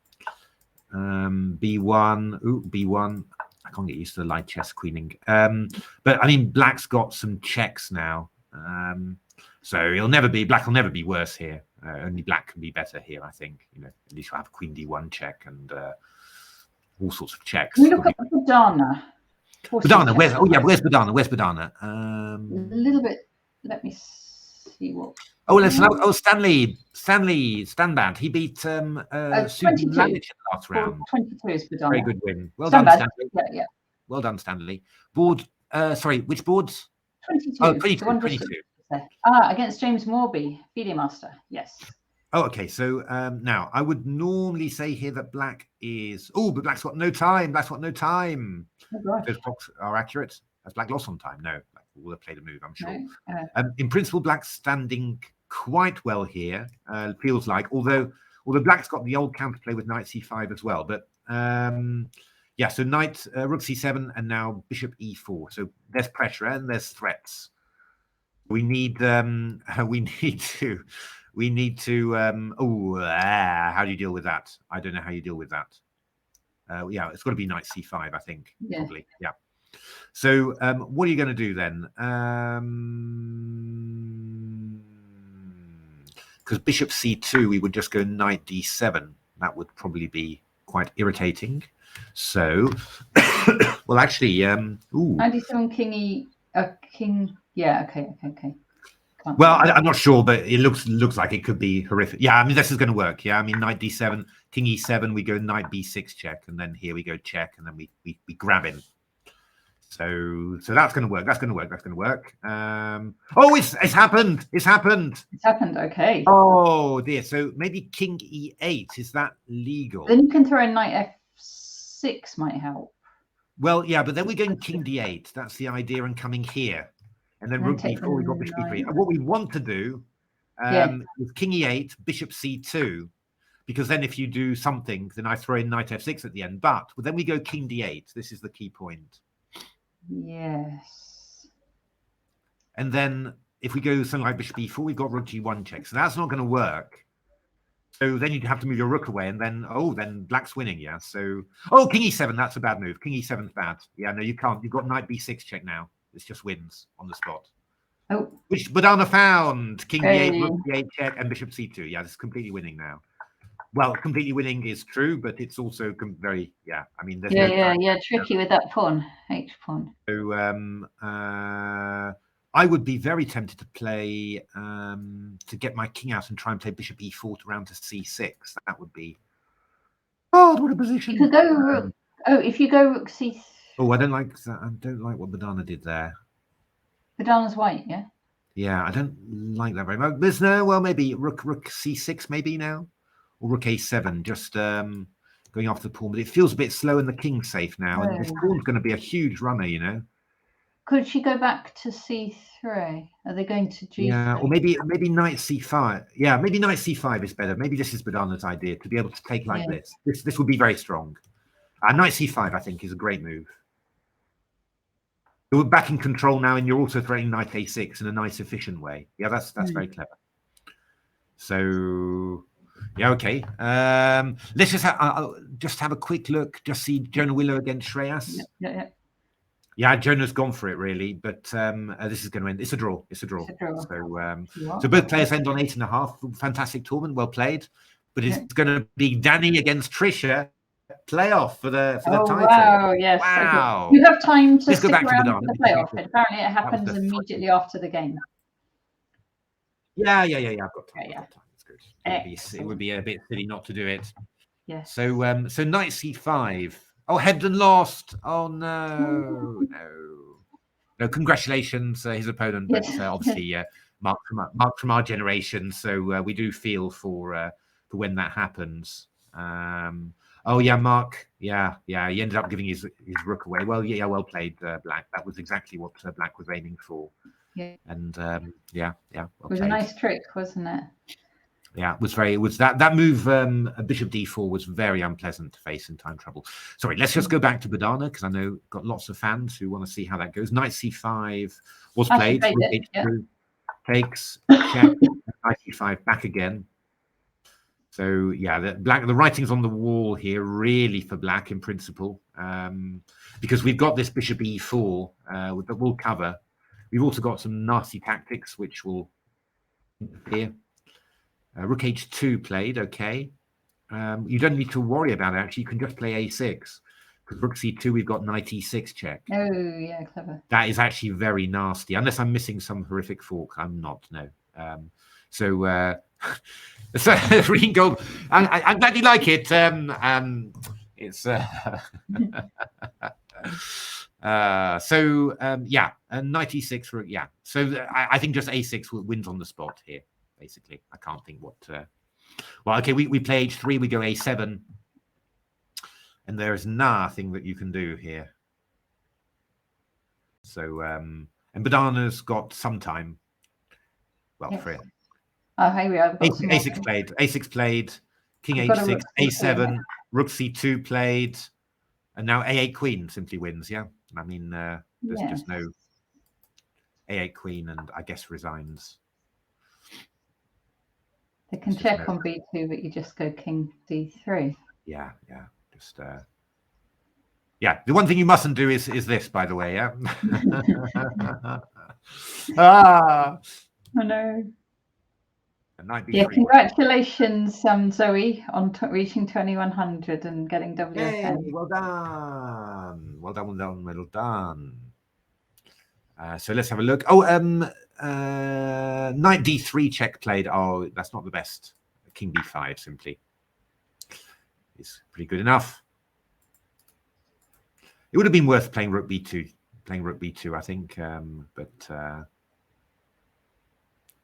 b1. Ooh, b1. I can't get used to the light chess queening. But I mean, black's got some checks now. So black will never be worse here. Only black can be better here, I think. You know, at least you'll have queen d1 check and all sorts of checks. Can we look at Badana? Badana, where's Badana? Where's Badana? A little bit. Let me see what. Stanley Stanbad. He beat 22 in the last round. 22 is Badana. Very good win. Well Stanbad. done, Stanley. Yeah. Well done, Stanley. Board. Sorry, which boards? 22. Oh, 22. Against James Morby, FIDE Master. Yes. Oh, okay. So now I would normally say here that black is. Oh, but black's got no time. Black's got no time. Oh, those clocks are accurate. Has black lost on time? No. Black will have played a move, I'm sure. No. In principle, black's standing quite well here. Feels like, although black's got the old counterplay with knight c5 as well. But yeah, so knight rook c7 and now bishop e4. So there's pressure and there's threats. We need to how do you deal with that? I don't know how you deal with that. Yeah, it's got to be knight c5, I think. Yeah. Probably. Yeah. So what are you going to do then? Because bishop c2, we would just go knight d7. That would probably be quite irritating. So, well, actually, knight d7, king. Yeah. Okay. Well, I'm not sure, but it looks like it could be horrific. Yeah, I mean, this is going to work. Yeah, I mean, knight d7, king e7, we go knight b6 check, and then here we go check, and then we grab him. So that's going to work. That's going to work. Oh, it's happened. It's happened. Okay. Oh dear. So maybe king e8, is that legal? Then you can throw in knight f6 might help. Well, yeah, but then we're going king d8. That's the idea, and coming here. And then rook b4, we've got bishop e3. And what we want to do is king e8, bishop c2, because then if you do something, then I throw in knight f6 at the end. But then we go king d8. This is the key point. Yes. And then if we go something like bishop e4, we've got rook g1 check. So that's not going to work. So then you'd have to move your rook away, and then black's winning, yeah. So king e7, that's a bad move. King e7's bad. Yeah, no, you can't. You've got knight b6 check now. This just wins on the spot. Oh. Which Badana found. King d8, rook d8 check, and bishop c2. Yeah, this is completely winning now. Well, completely winning is true, but it's also very, yeah. I mean, there's tricky with that pawn, H pawn. So I would be very tempted to play to get my king out and try and play bishop e4 round to c6. That would be what a position. You could go rook. If you go rook c3. Oh, I don't like that. I don't like what Badana did there. Badana's white, yeah. Yeah, I don't like that very much. There's maybe rook c6 maybe now, or rook a7, just going after the pawn. But it feels a bit slow, and the king's safe now, and this pawn's going to be a huge runner, you know. Could she go back to c3? Are they going to g3? Yeah, or maybe knight c5. Yeah, maybe knight c5 is better. Maybe this is Badana's idea, to be able to take like this. This would be very strong. Knight c5, I think, is a great move. You're back in control now, and you're also throwing knight a6 in a nice, efficient way. Yeah, that's very clever. So, Yeah, okay. Let's just have a quick look. Just see Jonah Willow against Shreyas. Yeah, Jonah's gone for it really, but this is going to end. It's a draw. It's a draw. So both players end on 8.5. Fantastic tournament, well played. But it's going to be Danny against Trisha playoff for the title. Wow! Yes. Wow. Okay. You have time to Let's stick go back around to for the playoff. Apparently, it happens immediately after the game. Yeah. I've got time. Yeah. I've got time. It's good. It would be a bit silly not to do it. Yeah. So knight c5. Oh, Hebden lost. Oh no. No. Congratulations, his opponent, but obviously Mark from our generation. So we do feel for when that happens. Oh yeah, Mark. Yeah. He ended up giving his rook away. Well, yeah, well played, Black. That was exactly what Black was aiming for. Yeah. And well it was played. A nice trick, wasn't it? Yeah, it was that move. Bishop d4 was very unpleasant to face in time trouble. Sorry, let's just go back to Badana because I know got lots of fans who want to see how that goes. Knight c5 was played. Takes check. Knight c5 back again. So yeah, the writing's on the wall here, really for Black in principle, because we've got this Bishop e4 that we'll cover. We've also got some nasty tactics which will interfere. Rook h2 played, okay. You don't need to worry about it, actually. You can just play a6. Because rook c2, we've got knight e6 check. Oh, yeah, clever. That is actually very nasty. Unless I'm missing some horrific fork. I'm not, no. So Regan Gold, I'm glad you like it. It's... yeah, knight e6 for... Yeah. So I think just a6 wins on the spot here. Basically, I can't think what. Well, okay, we play h3, we go a7, and there is nothing that you can do here. So, and Badana's got some time. Well, for it. Oh, here we are. A6 played, king h6, a7, rook c2 played, and now a8 queen simply wins. Yeah, I mean, there's just no a8 queen, and I guess resigns. They can check on b2, but you just go king d3. Yeah. Just yeah. The one thing you mustn't do is this, by the way. Yeah. I know. Yeah. Congratulations, Zoe, on reaching 2100 and getting WFN. Hey, well done. So let's have a look. Oh, knight d3 check played. Oh, that's not the best. King b5 simply is pretty good enough. It would have been worth playing rook b2. I think. But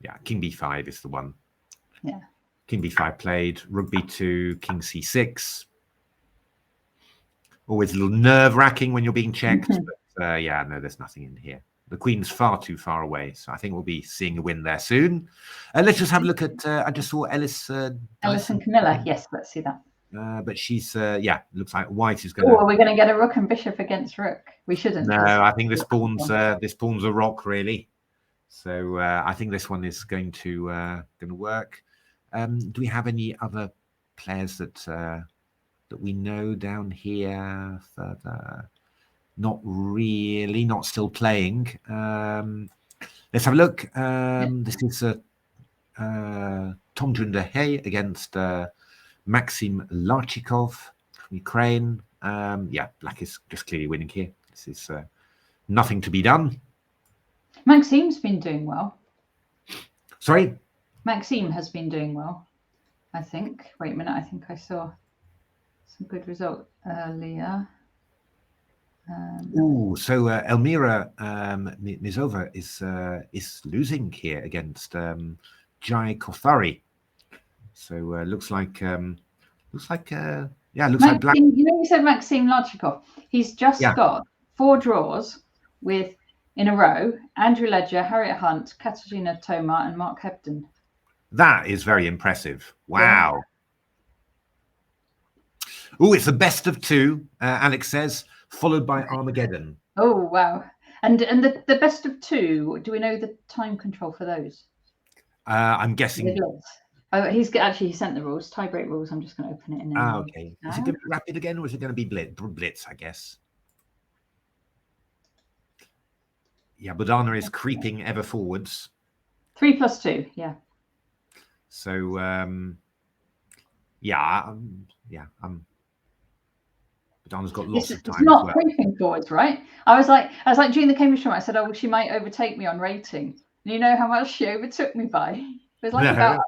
yeah, king b5 is the one. Yeah. King b5 played. Rook b2. King c6. Always a little nerve-wracking when you're being checked. But yeah, no, there's nothing in here. The queen's far too far away, so I think we'll be seeing a win there soon. Let's just have a look at. I just saw Ellis. Ellis and Camilla. Yes, let's see that. But she's looks like white is going. Oh, are we going to get a rook and bishop against rook? We shouldn't. No, I think this pawn's a rock really. So I think this one is going to work. Do we have any other players that we know down here further? Not really, not still playing. Let's have a look. This is Tom Jundahay against Maxim Larchikov from Ukraine. Yeah, Black is just clearly winning here. This is nothing to be done. Maxim's been doing well. Sorry? Maxim has been doing well, I think. Wait a minute, I think I saw some good result earlier. So Elmira Mizova is losing here against Jai Kothari. So looks like Black. You said Maxim Larchikov. He's just got 4 draws in a row: Andrew Ledger, Harriet Hunt, Katarzyna Toma, and Mark Hebden. That is very impressive. Wow. Yeah. It's the best of 2. Alex says, followed by Armageddon. Oh wow! And the best of 2. Do we know the time control for those? I'm guessing. Oh, he sent the rules, tie-break rules. I'm just going to open it in. Okay. Is it going to be rapid again, or is it going to be blitz? I guess. Yeah, Budana is creeping ever forwards. 3+2. Yeah. So Budana's got lots of time. It's not creeping forwards, right? I was like during the Cambridge tournament, I said, "Oh, well, she might overtake me on rating." And you know how much she overtook me by? It was like about.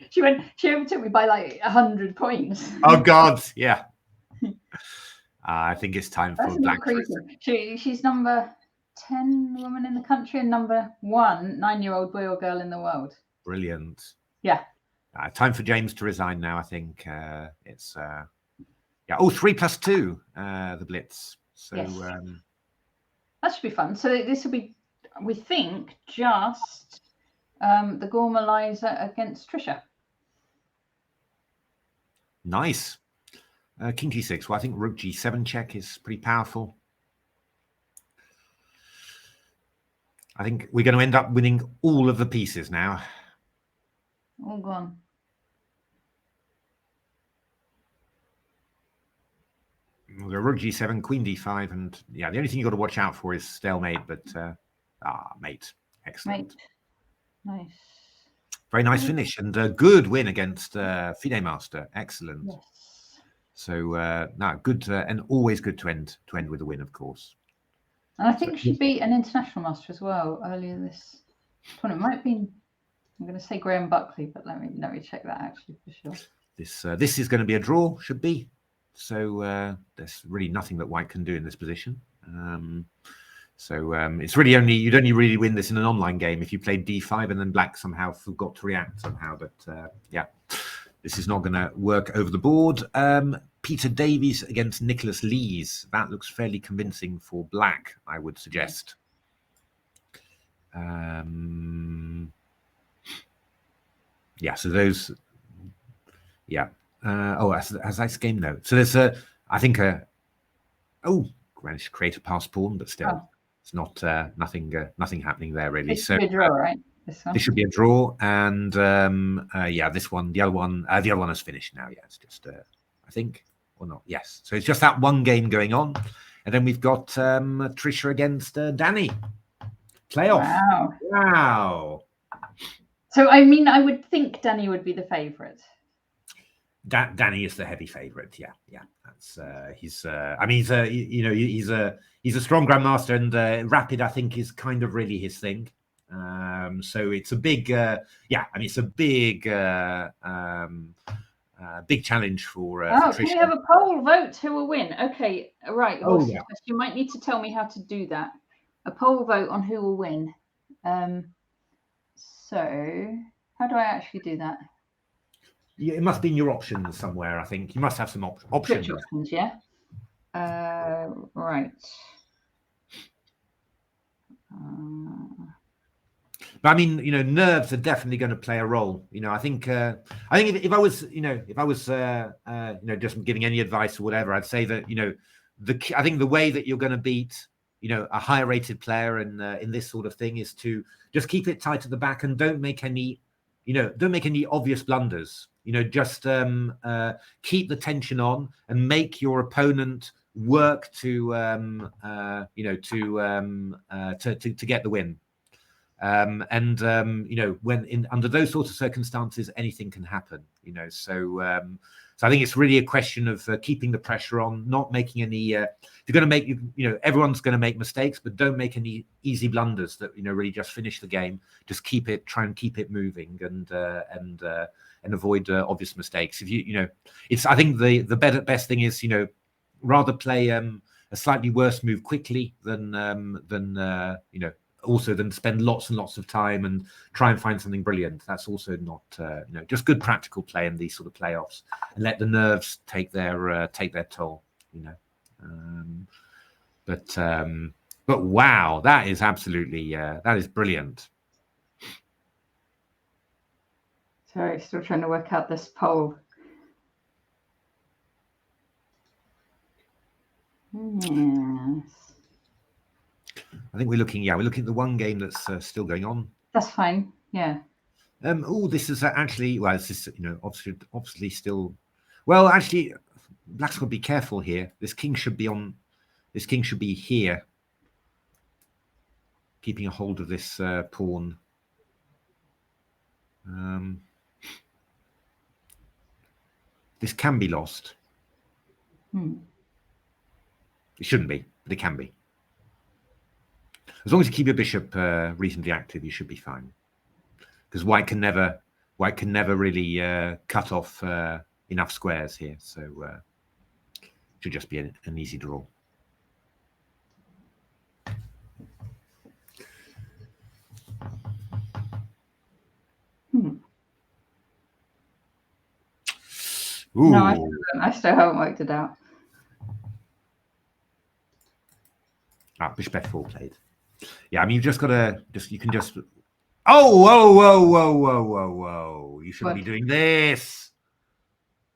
She overtook me by like 100 points. Oh God, yeah. I think it's time for Black. She's number 10 woman in the country and number 1 9-year-old boy or girl in the world. Brilliant. Yeah. Time for James to resign now. I think it's 3+2 the blitz. So yes. That should be fun. So this will be, we think, just the Gorma Liza against Trisha. Nice. King G6. Well, I think Rook G7 check is pretty powerful. I think we're going to end up winning all of the pieces now. All gone. We'll go Rook G7, Queen D5, and the only thing you've got to watch out for is stalemate, but mate. Excellent. Mate. Nice. Very nice finish, and a good win against FIDE Master. Excellent. Yes. So good, and always good to end with a win, of course. And I think she beat an international master as well earlier this tournament. It might have been, I'm going to say Graham Buckley, but let me check that actually for sure. This is going to be a draw, should be. So there's really nothing that White can do in this position. It's really you'd only really win this in an online game if you played D5 and then Black somehow forgot to react somehow. But this is not going to work over the board. Peter Davies against Nicholas Lees. That looks fairly convincing for Black, I would suggest. So those, as I game note. So there's managed to create a pass pawn, but still, it's not nothing happening there really. It should be a draw, right? This should be a draw, and this one, the other one has finished now. Yeah, it's just I think, or not? Yes. So it's just that one game going on, and then we've got Trisha against Danny. Playoff. Wow. So I mean, I would think Danny would be the favourite. Danny is the heavy favourite. Yeah. That's he's he's a strong grandmaster, and rapid I think is kind of really his thing. So it's a big it's a big big challenge for Trisha. Can we have a poll vote who will win? Okay, right. You might need to tell me how to do that. A poll vote on who will win. So how do I actually do that? It must be in your options somewhere. I think you must have some options. Switch options, yeah. Right. But I mean, nerves are definitely going to play a role. I think if I was just giving any advice or whatever, I'd say that I think the way that you're going to beat a higher rated player in this sort of thing is to just keep it tight at the back and don't make any obvious blunders. Just keep the tension on and make your opponent work to get the win. When under those sorts of circumstances, anything can happen. So I think it's really a question of keeping the pressure on, not making any. If you're going to make, everyone's going to make mistakes, but don't make any easy blunders that really just finish the game. Just try and keep it moving, and avoid obvious mistakes. If I think the best thing is rather play a slightly worse move quickly than also than spend lots and lots of time and try and find something brilliant. That's also not just good practical play in these sort of playoffs, and let the nerves take their toll. But wow, that is absolutely that is brilliant. Sorry, still trying to work out this poll. Yes. I think we're looking at the one game that's still going on. That's fine. Yeah. Oh, this is actually, well, this is, obviously still, well, actually, black's got to be careful here. This king should be here, keeping a hold of this pawn. This can be lost. It shouldn't be, but it can be. As long as you keep your bishop reasonably active, you should be fine. Because white can never really cut off enough squares here, so should just be an easy draw. Ooh. No, I still haven't worked it out. Bishop f4 played. Yeah, I mean, you've just got to you can just. Oh, whoa! You shouldn't be doing this.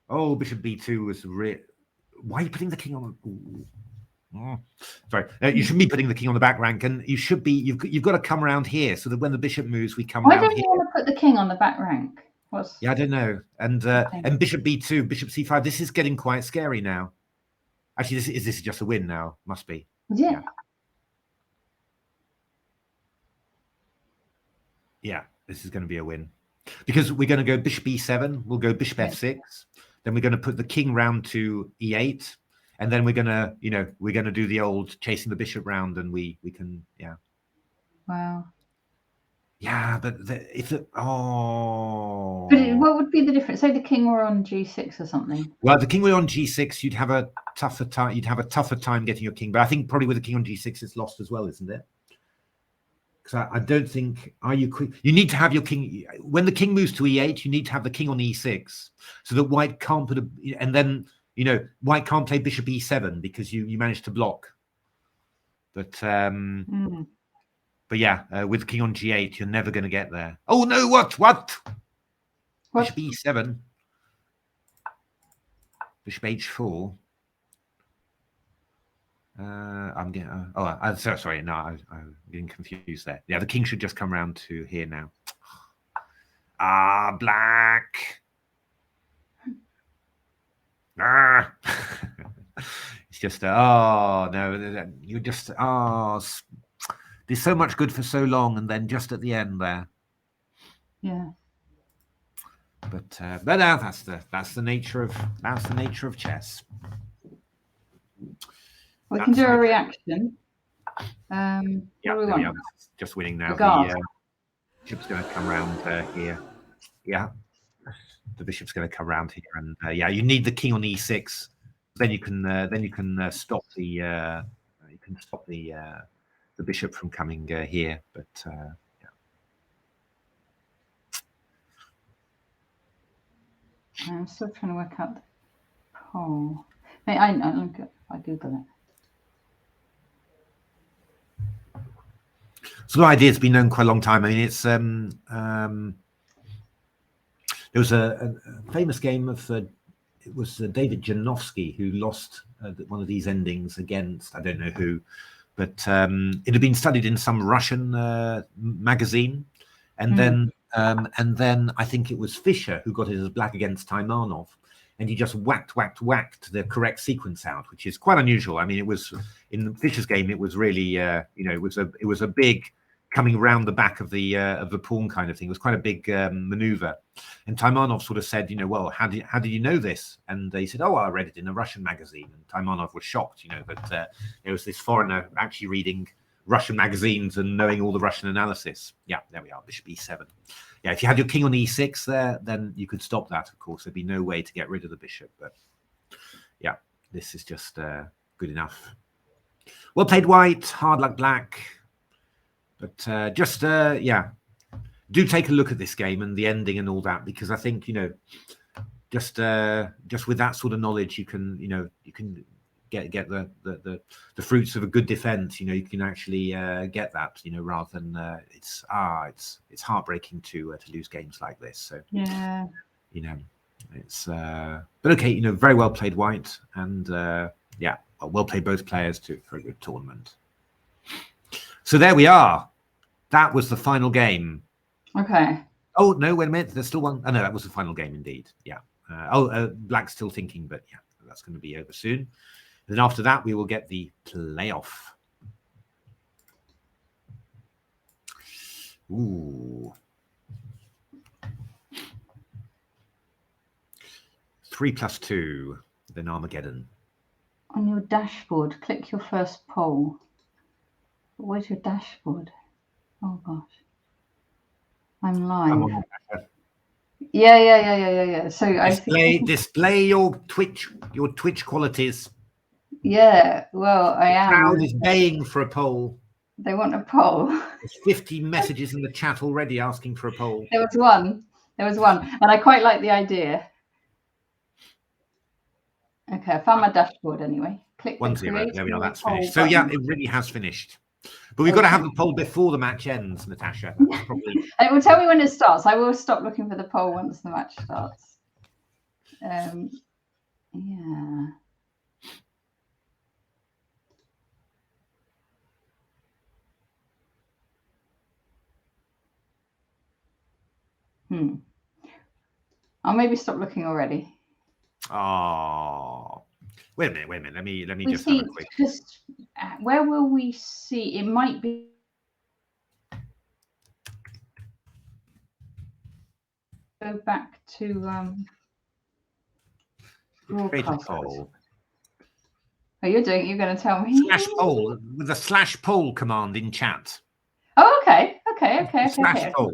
Oh, bishop b2 was why are you putting the king on? Sorry, you shouldn't be putting the king on the back rank, and you should be. You've got to come around here so that when the bishop moves, we come. Why don't you want to put the king on the back rank? Yeah, I don't know. And bishop b2, bishop c5. This is getting quite scary now. Actually, this is just a win now. Must be. Yeah. Yeah, this is going to be a win because we're going to go bishop e7. We'll go bishop f6. Then we're going to put the king round to e8, and then we're going to do the old chasing the bishop round, and we can Wow. Yeah, but if it, But what would be the difference? Say the king were on g6 or something. Well, the king were on g6, you'd have a tougher time. You'd have a tougher time getting your king. But I think probably with the king on g6, it's lost as well, isn't it? Because I don't think. Are you quick? You need to have your king when the king moves to e8. You need to have the king on e6 so that white can't put and then white can't play bishop e7 because you managed to block. But But yeah, with the king on g8, you're never going to get there. Oh no! What? Bishop e7. Bishop h4. I'm getting. Sorry. No, I'm getting confused there. Yeah, the king should just come round to here now. Black. It's just. No, you're just. There's so much good for so long, and then just at the end there. Yeah. But that's the nature of chess. We can do a reaction. Yeah, there we are. Just winning now. The bishop's going to come round here. Yeah, the bishop's going to come round here, and you need the king on e6. Then you can stop the the bishop from coming here. But I'm still trying to work out the poll. I Google it. So the idea has been known quite a long time. I mean, it's there was a famous game of it was David Janowski who lost one of these endings against I don't know who, but it had been studied in some Russian magazine, and then I think it was Fischer who got it as black against Taimanov, and he just whacked the correct sequence out, which is quite unusual. I mean, it was in Fischer's game. It was really, it was a big coming round the back of the pawn kind of thing. It was quite a big maneuver. And Taimanov sort of said, well, how did you know this? And they said, I read it in a Russian magazine. And Taimanov was shocked, that there was this foreigner actually reading Russian magazines and knowing all the Russian analysis. Yeah, there we are, bishop e7. Yeah, if you had your king on e6 there, then you could stop that, of course. There'd be no way to get rid of the bishop. But yeah, this is just good enough. Well played, white. Hard luck, black. But do take a look at this game and the ending and all that, because I think, just with that sort of knowledge, you can get the fruits of a good defense. You can actually get that, rather than it's heartbreaking to lose games like this. So yeah, it's but okay, very well played, white, and well played both players for a good tournament. So there we are. That was the final game. Okay. Oh no, wait a minute. There's still one. Oh no, that was the final game indeed. Yeah. Black's still thinking, but yeah, that's going to be over soon. And then after that, we will get the playoff. Ooh. 3 + 2, then Armageddon. On your dashboard, click your first poll. Where's your dashboard? Oh gosh, I'm live. Yeah. So display your Twitch qualities. Yeah, well, I am. The crowd is baying for a poll. They want a poll. There's 50 messages in the chat already asking for a poll. There was one, and I quite like the idea. Okay, I found my dashboard anyway. Click 1-0. There we are. That's finished. So yeah, it really has finished. But we've got to have the poll before the match ends, Natasha. Probably... It will tell me when it starts. I will stop looking for the poll once the match starts. Yeah. I'll maybe stop looking already. Oh, wait a minute. Let me just have a quick. Where will we see? It might be. Go back to broadcast. Poll. Oh, you're going to tell me? /poll with the /poll command in chat. Oh, okay. Poll.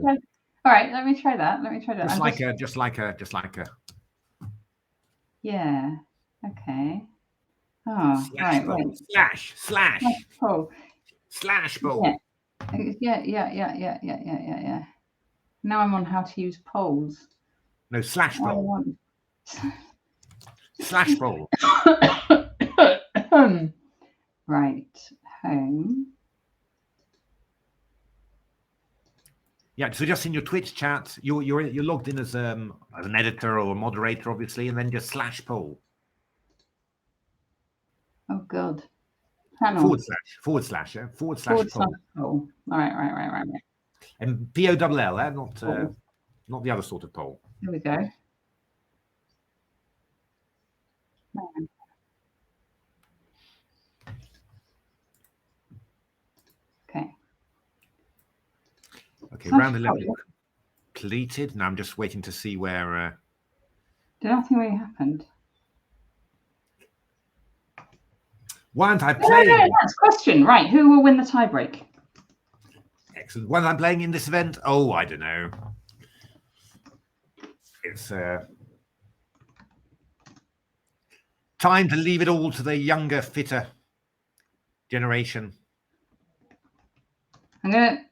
All right, let me try that. Just like a. Yeah. Okay. Oh, right. Slash poll. /poll. Yeah. Now I'm on how to use polls. No, /poll. /poll. Right. Home. Yeah, so just in your Twitch chat, you're logged in as an editor or a moderator, obviously, and then just /poll. Oh God. Forward slash poll. All right. And POLL, not the other sort of poll. Here we go. Okay, round 11 completed. Now I'm just waiting to see where. Nothing really happened. Why aren't I playing? No, that's question. Right, who will win the tiebreak? Excellent. Why am I playing in this event? Oh, I don't know. It's time to leave it all to the younger, fitter generation. I'm gonna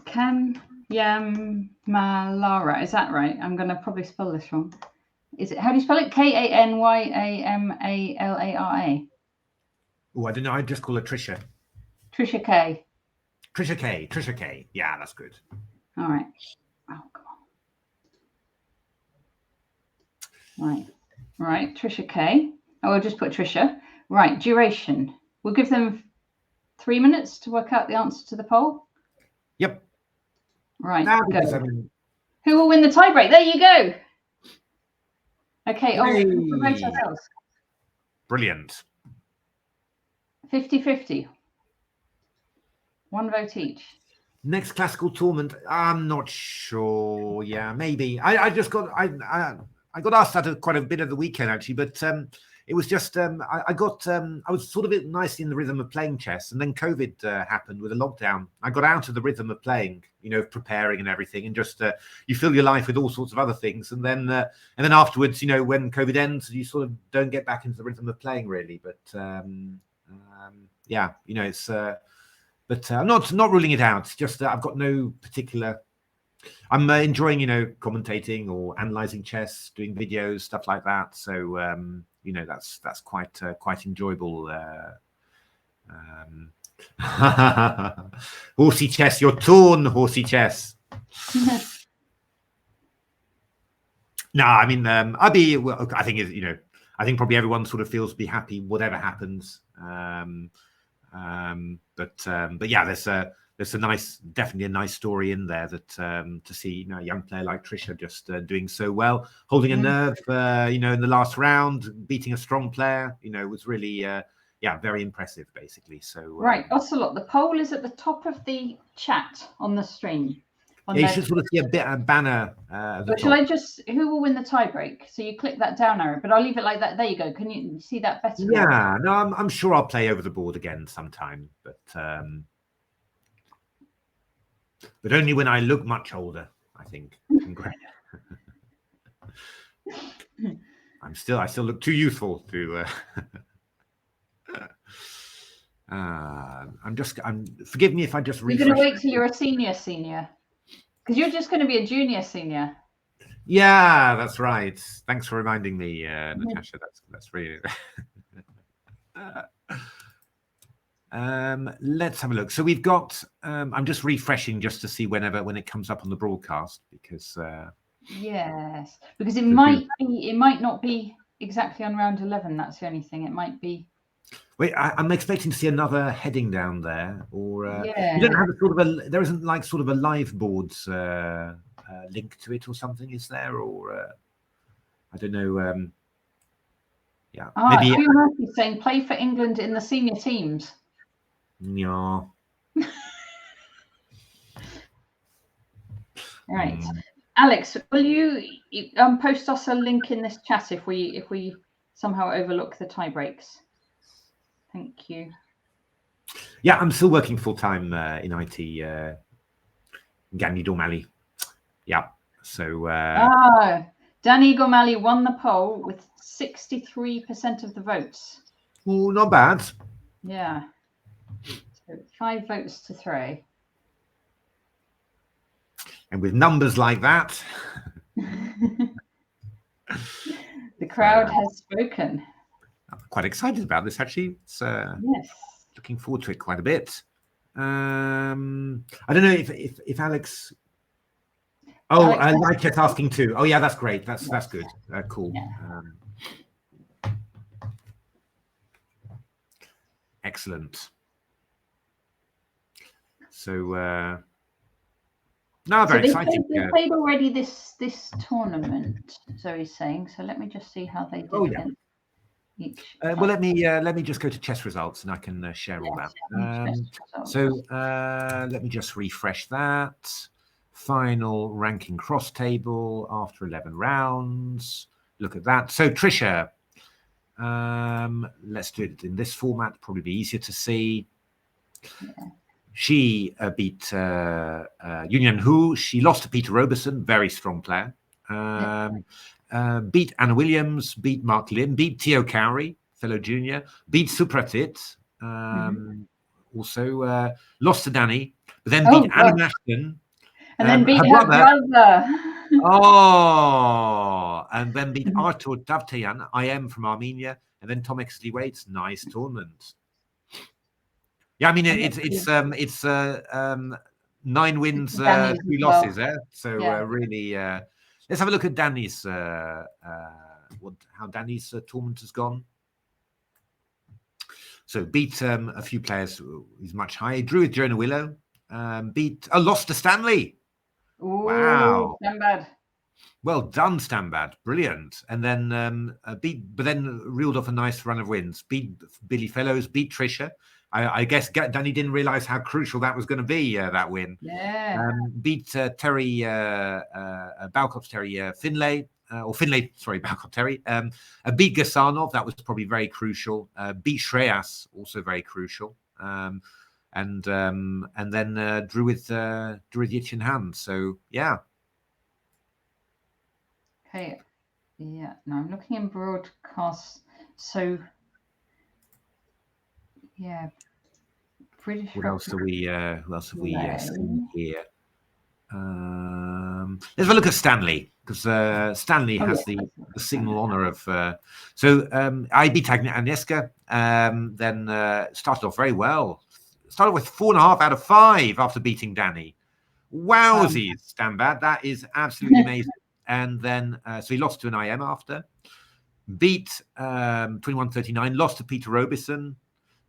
Kanyamalara. Is that right? I'm gonna probably spell this wrong. Is it? How do you spell it? Kanyamalara. Oh, I don't know. I just call her Trisha. Trisha K. Trisha K. Yeah, that's good. All right. Oh, come on. Right. Trisha K. Oh, I'll just put Trisha. Right. Duration. We'll give them 3 minutes to work out the answer to the poll. Yep. Right. Go. Who will win the tiebreak? There you go. Okay. Hey. We'll rate ourselves. Brilliant. 50-50. 1 vote each. Next classical tournament, I'm not sure. Yeah, maybe. I just got I got asked that quite a bit of the weekend actually, but it was just I was sort of nicely in the rhythm of playing chess, and then COVID happened with a lockdown. I got out of the rhythm of playing, preparing and everything, and just you fill your life with all sorts of other things, and then afterwards, when COVID ends, you sort of don't get back into the rhythm of playing really. But yeah, it's. But I'm not ruling it out. It's just that I've got no particular. I'm enjoying, commentating or analyzing chess, doing videos, stuff like that. So that's quite enjoyable. Horsey chess, you're torn, horsey chess. No, I mean, I'd be. Well, I think I think probably everyone sort of feels be happy whatever happens. But yeah, there's definitely a nice story in there that to see a young player like Trisha just doing so well, holding a nerve, in the last round, beating a strong player, was really very impressive, basically. So right, Ocelot, the poll is at the top of the chat on the stream. You should sort of see a banner. But shall I who will win the tiebreak? So you click that down arrow, but I'll leave it like that. There you go. Can you see that better? Yeah, no, I'm sure I'll play over the board again sometime, but only when I look much older, I think. I still look too youthful to. Forgive me if I just. You're going to wait till you're a senior, because you're just going to be a junior senior. Yeah, that's right. Thanks for reminding me, Natasha. That's really. Let's have a look. So we've got. I'm just refreshing just to see when it comes up on the broadcast, because. Yes, because it might not be exactly on round 11. That's the only thing. It might be. Wait, I'm expecting to see another heading down there, or you don't have there isn't like sort of a live boards link to it or something, is there? Or I don't know. Yeah, maybe. Hugh Murphy's saying play for England in the senior teams. Yeah. Right, Alex, will you post us a link in this chat if we somehow overlook the tie breaks? Thank you. Yeah, I'm still working full time in IT. Gani Dormali. Yeah. So. Danny Gormali won the poll with 63% of the votes. Oh, not bad. Yeah. So 5 votes to 3. And with numbers like that, the crowd has spoken. I'm quite excited about this, actually. It's yes. Looking forward to it quite a bit. I don't know if Alex. Oh, I like it asking too. Oh yeah, that's great. That's good. Cool. Yeah. Excellent. So no, very exciting. They played already this tournament. So he's saying. So let me just see how they did. Oh yeah. Well, let me just go to chess results and I can share all that. So let me just refresh that. Final ranking cross table after 11 rounds. Look at that. So Trisha, let's do it in this format. Probably be easier to see. Yeah. She beat Yunyan Hu. She lost to Peter Roberson, very strong player. Beat Anna Williams, beat Mark Lim, beat Theo Cowrie, fellow junior, beat Supratit, also lost to Danny, but then beat Anna Ashton. And then beat her brother. And then beat Artur Davtyan, IM from Armenia, and then Tom Exley Waits. Nice tournament. Yeah, I mean it's 9 wins, 3 losses, so really. Let's have a look at Danny's how Danny's tournament has gone. So beat a few players. He's much higher. Drew with Jonah Willow. Lost to Stanley. Ooh, wow, Stanbad. Well done, Stanbad. Brilliant. And then but then reeled off a nice run of wins. Beat Billy Fellows. Beat Trisha. I guess Danny didn't realize how crucial that was going to be, that win. Yeah. Beat Terry, Balkov Terry Finlay, Balkov Terry. Beat Gasanov, that was probably very crucial. Beat Shreyas, also very crucial. And then drew with Yichin Han. So, yeah. Okay. Yeah. Now I'm looking in broadcasts. So, yeah. British. What else have we seen here? Let's have a look at Stanley, because Stanley has the signal honor of. I beat Agnieszka, then started off very well. Started with 4.5 out of 5 after beating Danny. Wowsies, Stanbad, that is absolutely amazing. And then so he lost to an IM after. Beat 21-39, lost to Peter Robison.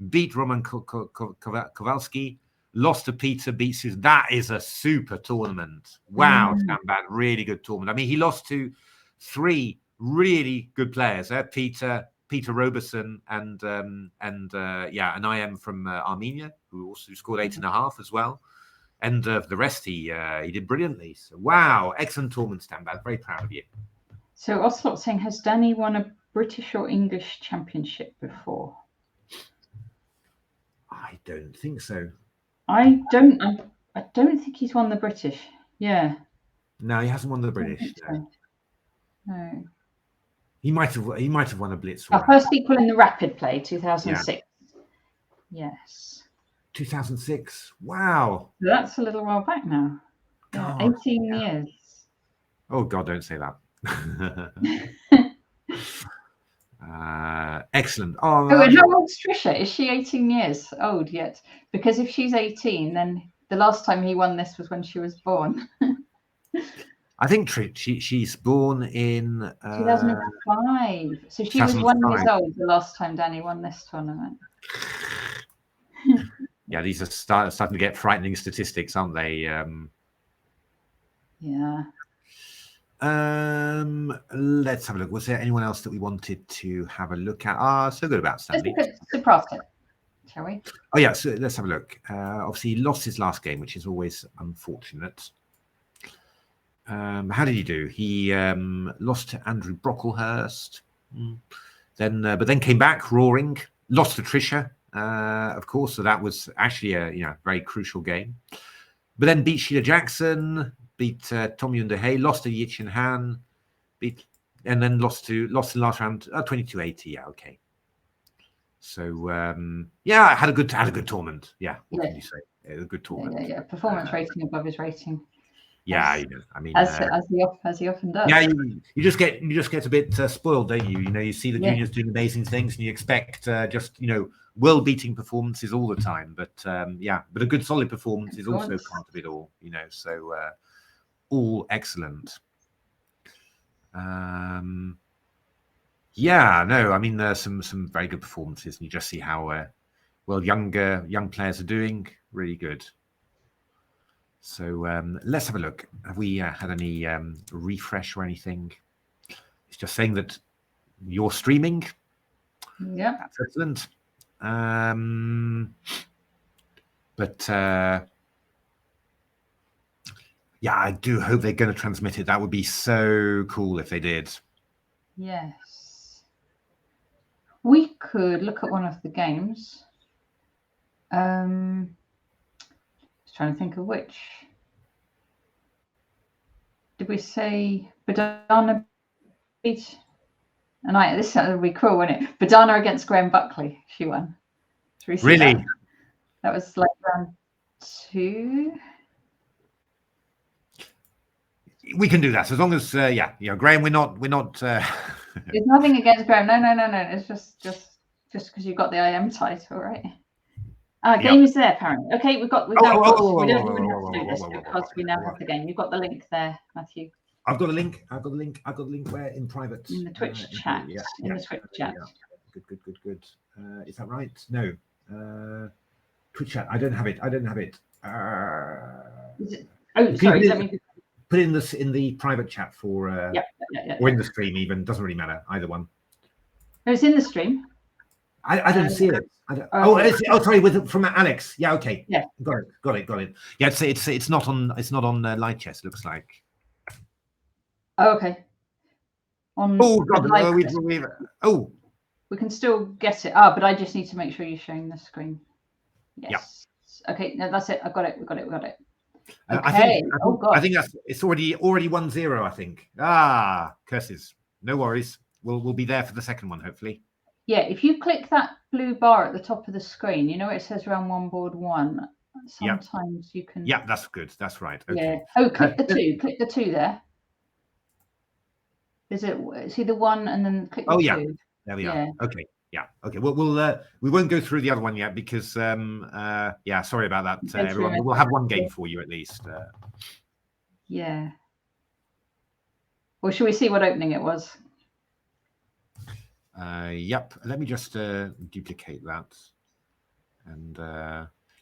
Beat Roman Kowalski, lost to Peter, beat Susan. That is a super tournament. Wow, Standbad, really good tournament. I mean, he lost to 3 really good players. Peter Roberson and an IM from Armenia, who also scored 8.5 as well. And the rest, he did brilliantly. So, wow, excellent tournament, Standbad. Very proud of you. So Ocelot saying, has Danny won a British or English championship before? I don't think so. I don't think he's won the British. Yeah. No, he hasn't won the British. No. He might have won a Blitz. Our first equal in the Rapidplay, 2006. Yeah. Yes. 2006. Wow. That's a little while back now. Yeah, 18 years. Oh God, don't say that. Excellent. And how old's Trisha? Is she 18 years old yet? Because if she's 18, then the last time he won this was when she was born. I think she's born in 2005. So she was 1 year old the last time Danny won this tournament. Yeah, these are starting to get frightening statistics, aren't they? Yeah. Let's have a look. Was there anyone else that we wanted to have a look at? So good about Stanley. Let's look at Supraska, shall we? Oh yeah, so let's have a look. Obviously, he lost his last game, which is always unfortunate. How did he do? He lost to Andrew Brocklehurst, but then came back roaring. Lost to Trisha, of course. So that was actually a very crucial game. But then beat Sheila Jackson, beat Tommy Underhay, lost to Yichin Han, and then lost in the last round 22-80. Yeah, okay. So had a good tournament. Yeah, what can you say? A good tournament. Yeah. Performance rating above his rating. Yeah, I mean, as he often does. Yeah, you just get a bit spoiled, don't you? You see the juniors doing amazing things, and you expect world-beating performances all the time. But but a good solid performance is also part of it all. So all excellent. I mean, there's some very good performances, and you just see how well young players are doing. Really good. So let's have a look. Have we had any refresh or anything? It's just saying that you're streaming. Yeah. That's excellent. I do hope they're going to transmit it. That would be so cool if they did. Yes. We could look at one of the games. Trying to think of which. Did we say Badana beat? And this would be cool, wouldn't it? Badana against Graham Buckley. She won. Really? That was like round 2. We can do that as long as Graham. We're not. There's nothing against Graham. No. It's just because you got the IM title, right? Game is there, apparently. Okay, we don't have to do this because we now have the game. You've got the link there, Matthew. I've got a link. Where? In private. In the Twitch chat. In the Twitch chat. Yeah. Good. Is that right? No. Twitch chat. I don't have it. Is it? Oh, sorry. Let me put in this in the private chat for. Or in the stream, even doesn't really matter. Either one. No, it's in the stream. I don't see it. Sorry, from Alex. Yeah, okay. Yeah, got it. Yeah, it's not on live chess. Looks like. Oh, okay. We can still get it. But I just need to make sure you're showing the screen. Yes. Yeah. Okay. No, that's it. I've got it. We got it. Okay. I think it's already 1-0. I think. Curses. No worries. We'll be there for the second one, hopefully. Yeah, if you click that blue bar at the top of the screen, it says round 1, board 1. Sometimes you can. Yeah, that's good. That's right. Okay. Yeah. Oh, click the 2. Click the 2 there. Is it? See the 1 and then click the 2. Yeah. There we are. Okay. Yeah. Okay. We won't go through the other one yet because sorry about that, everyone. We'll have one game for you at least. Yeah. Well, should we see what opening it was? Yep. Let me just duplicate that. And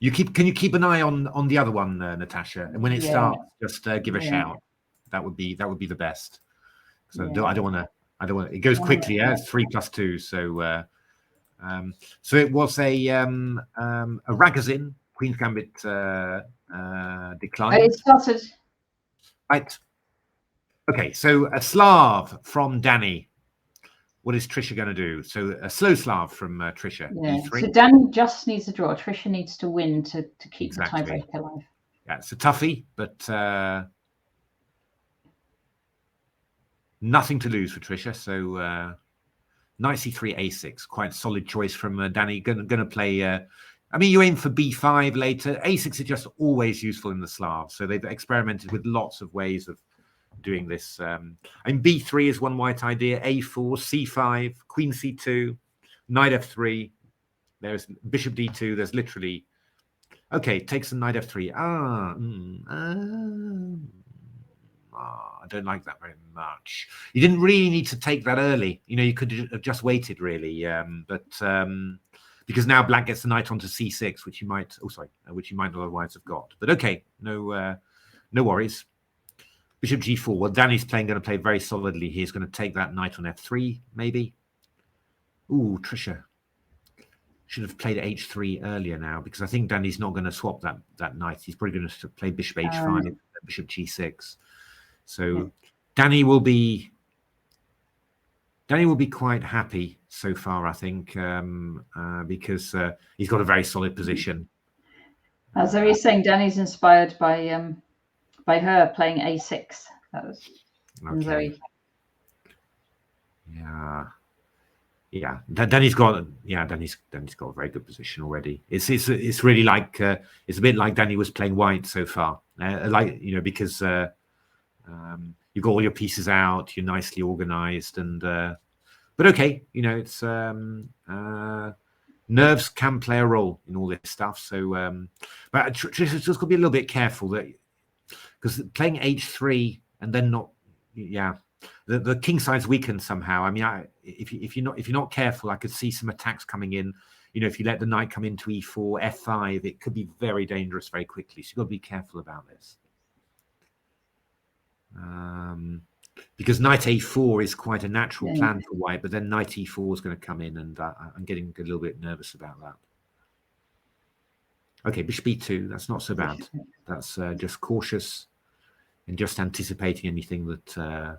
Can you keep an eye on the other one, Natasha? And when it starts, just give a shout. That would be the best. So I don't want to. It goes quickly. Yeah, it's 3+2. So so it was a Ragazine Queen's Gambit declined. It started. Right. Okay. So a Slav from Danny. What is Trisha going to do? So a slow Slav from Trisha. Yeah. E3. So Danny just needs a draw. Trisha needs to win to keep the tiebreaker alive. Yeah, it's a toughie, but nothing to lose for Trisha. So knight c3, a6, quite solid choice from Danny. Going to play. I mean, you aim for b5 later. A6 is just always useful in the Slav. So they've experimented with lots of ways of doing this. I mean, b3 is one white idea. A4, c5, queen c2, knight f3. There's bishop d2. There's literally. Okay, takes a knight f3. I don't like that very much. You didn't really need to take that early. You know, you could have just waited, really. But because now black gets the knight onto c6, which you might not otherwise have got. But okay, no worries. Bishop g4. Well, Danny's going to play very solidly. He's going to take that knight on f3, maybe. Ooh, Trisha. Should have played h3 earlier now, because I think Danny's not going to swap that knight. He's probably going to play bishop h5, bishop g6. So Danny will be quite happy so far, I think, because he's got a very solid position. So he's saying Danny's inspired by her playing a6. That was very. Yeah. Danny's got a very good position already. It's really like it's a bit like Danny was playing white so far. Because you've got all your pieces out, you're nicely organized, and but okay, it's nerves can play a role in all this stuff. So, but Trisha's just got to be a little bit careful that because playing h3 and then not, the king side's weakened somehow. I mean, if you're not careful, I could see some attacks coming in. If you let the knight come into e4, f5, it could be very dangerous very quickly. So you've got to be careful about this. Because knight a4 is quite a natural plan for white, but then knight e4 is going to come in, and I'm getting a little bit nervous about that. Okay, bishop e2, that's not so bad. That's just cautious and just anticipating anything that...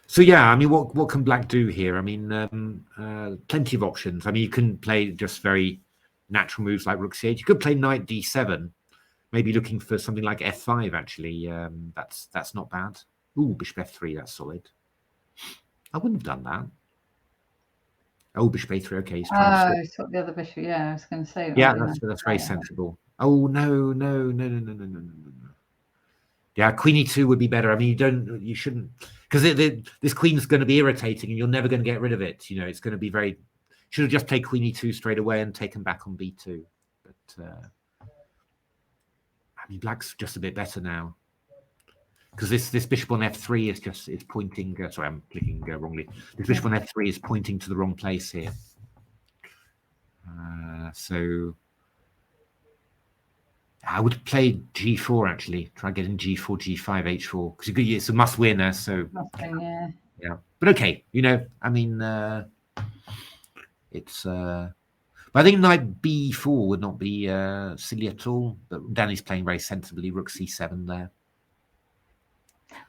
So yeah, I mean, what can black do here? I mean, plenty of options. I mean, you can play just very natural moves like rook c8. You could play knight d7, maybe looking for something like f5. Actually, that's not bad. Ooh, bishop f3, that's solid. I wouldn't have done that. Oh, bishop a3. Okay, he's trying to swap the other bishop. Yeah, I was going to say. Yeah, that's very sensible. Oh no. Yeah, queen e2 would be better. I mean, you shouldn't, because this queen's going to be irritating, and you're never going to get rid of it. It's going to be very. Should have just played queen e2 straight away and taken back on b2. But I mean, black's just a bit better now, because this bishop on f3 is pointing. Sorry, I'm clicking wrongly. This bishop on f3 is pointing to the wrong place here. So I would play g4 actually. Try getting g4, g5, h4, because it's a must winner. So yeah. But okay, I mean, it's. But I think knight b4 would not be silly at all. But Danny's playing very sensibly. Rook c7 there.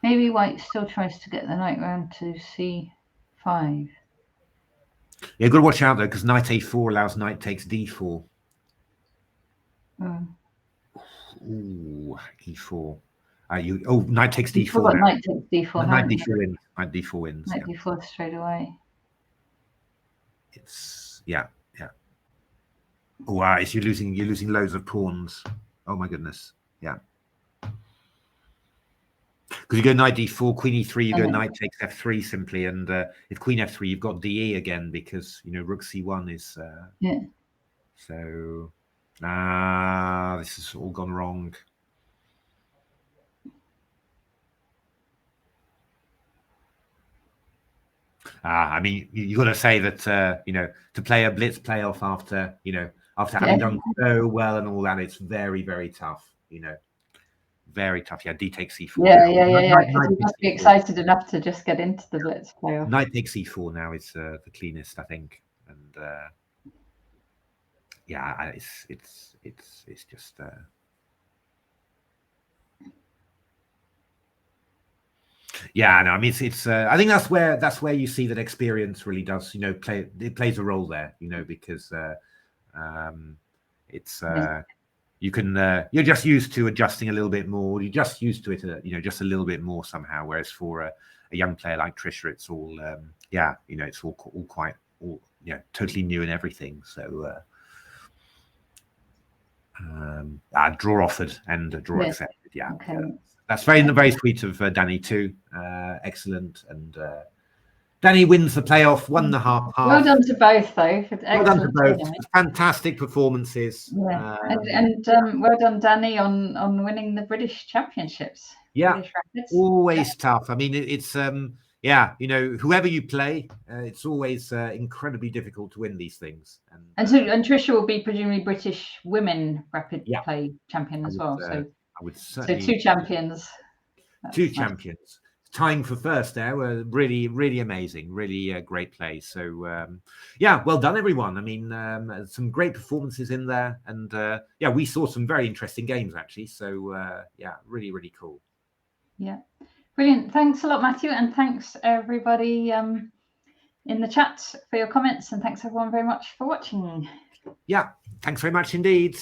Maybe white still tries to get the knight round to c5. Yeah, you've got to watch out though, because knight a4 allows knight takes d4. Ooh, e4. Knight takes d4. Knight takes d4. Knight d4 wins. Knight d4 wins. Knight d4 straight away. It's yeah. Oh wow! You're losing loads of pawns. Oh my goodness. Yeah. Because you go knight d4, queen e3, you go knight takes f3 simply, and if queen f3, you've got de again, because rook c1 is. So this has all gone wrong. I mean, you got to say that you know, to play a blitz playoff after having done so well and all that, it's very, very tough. You know, very tough. Yeah, D takes C4. Yeah. Because you must be excited enough to just get into the blitz playoff. Knight takes C4 now is the cleanest, I think, and yeah, it's just. Yeah, no, I mean it's. I think that's where you see that experience really does, it plays a role there, because it's you can you're just used to adjusting a little bit more. You're just used to it, just a little bit more somehow. Whereas for a young player like Trisha, it's all it's all quite totally new and everything. So draw offered and draw accepted. Yeah. Okay. That's very sweet of Danny too. Excellent. And Danny wins the playoff, won the half. Well done to both, though. Well done to both. Fantastic performances. Yeah. And well done, Danny, on winning the British Championships. Yeah, British Rapids. Always tough. I mean, it's whoever you play, it's always incredibly difficult to win these things. And Trisha will be presumably British women rapid play champion as well. So I would certainly. So two champions. Two champions. Tying for first there were really, really amazing, really great play. So well done everyone. I mean, some great performances in there, and we saw some very interesting games actually. So really, really cool. Yeah, brilliant. Thanks a lot, Matthew, and thanks everybody in the chat for your comments, and thanks everyone very much for watching. Yeah, thanks very much indeed.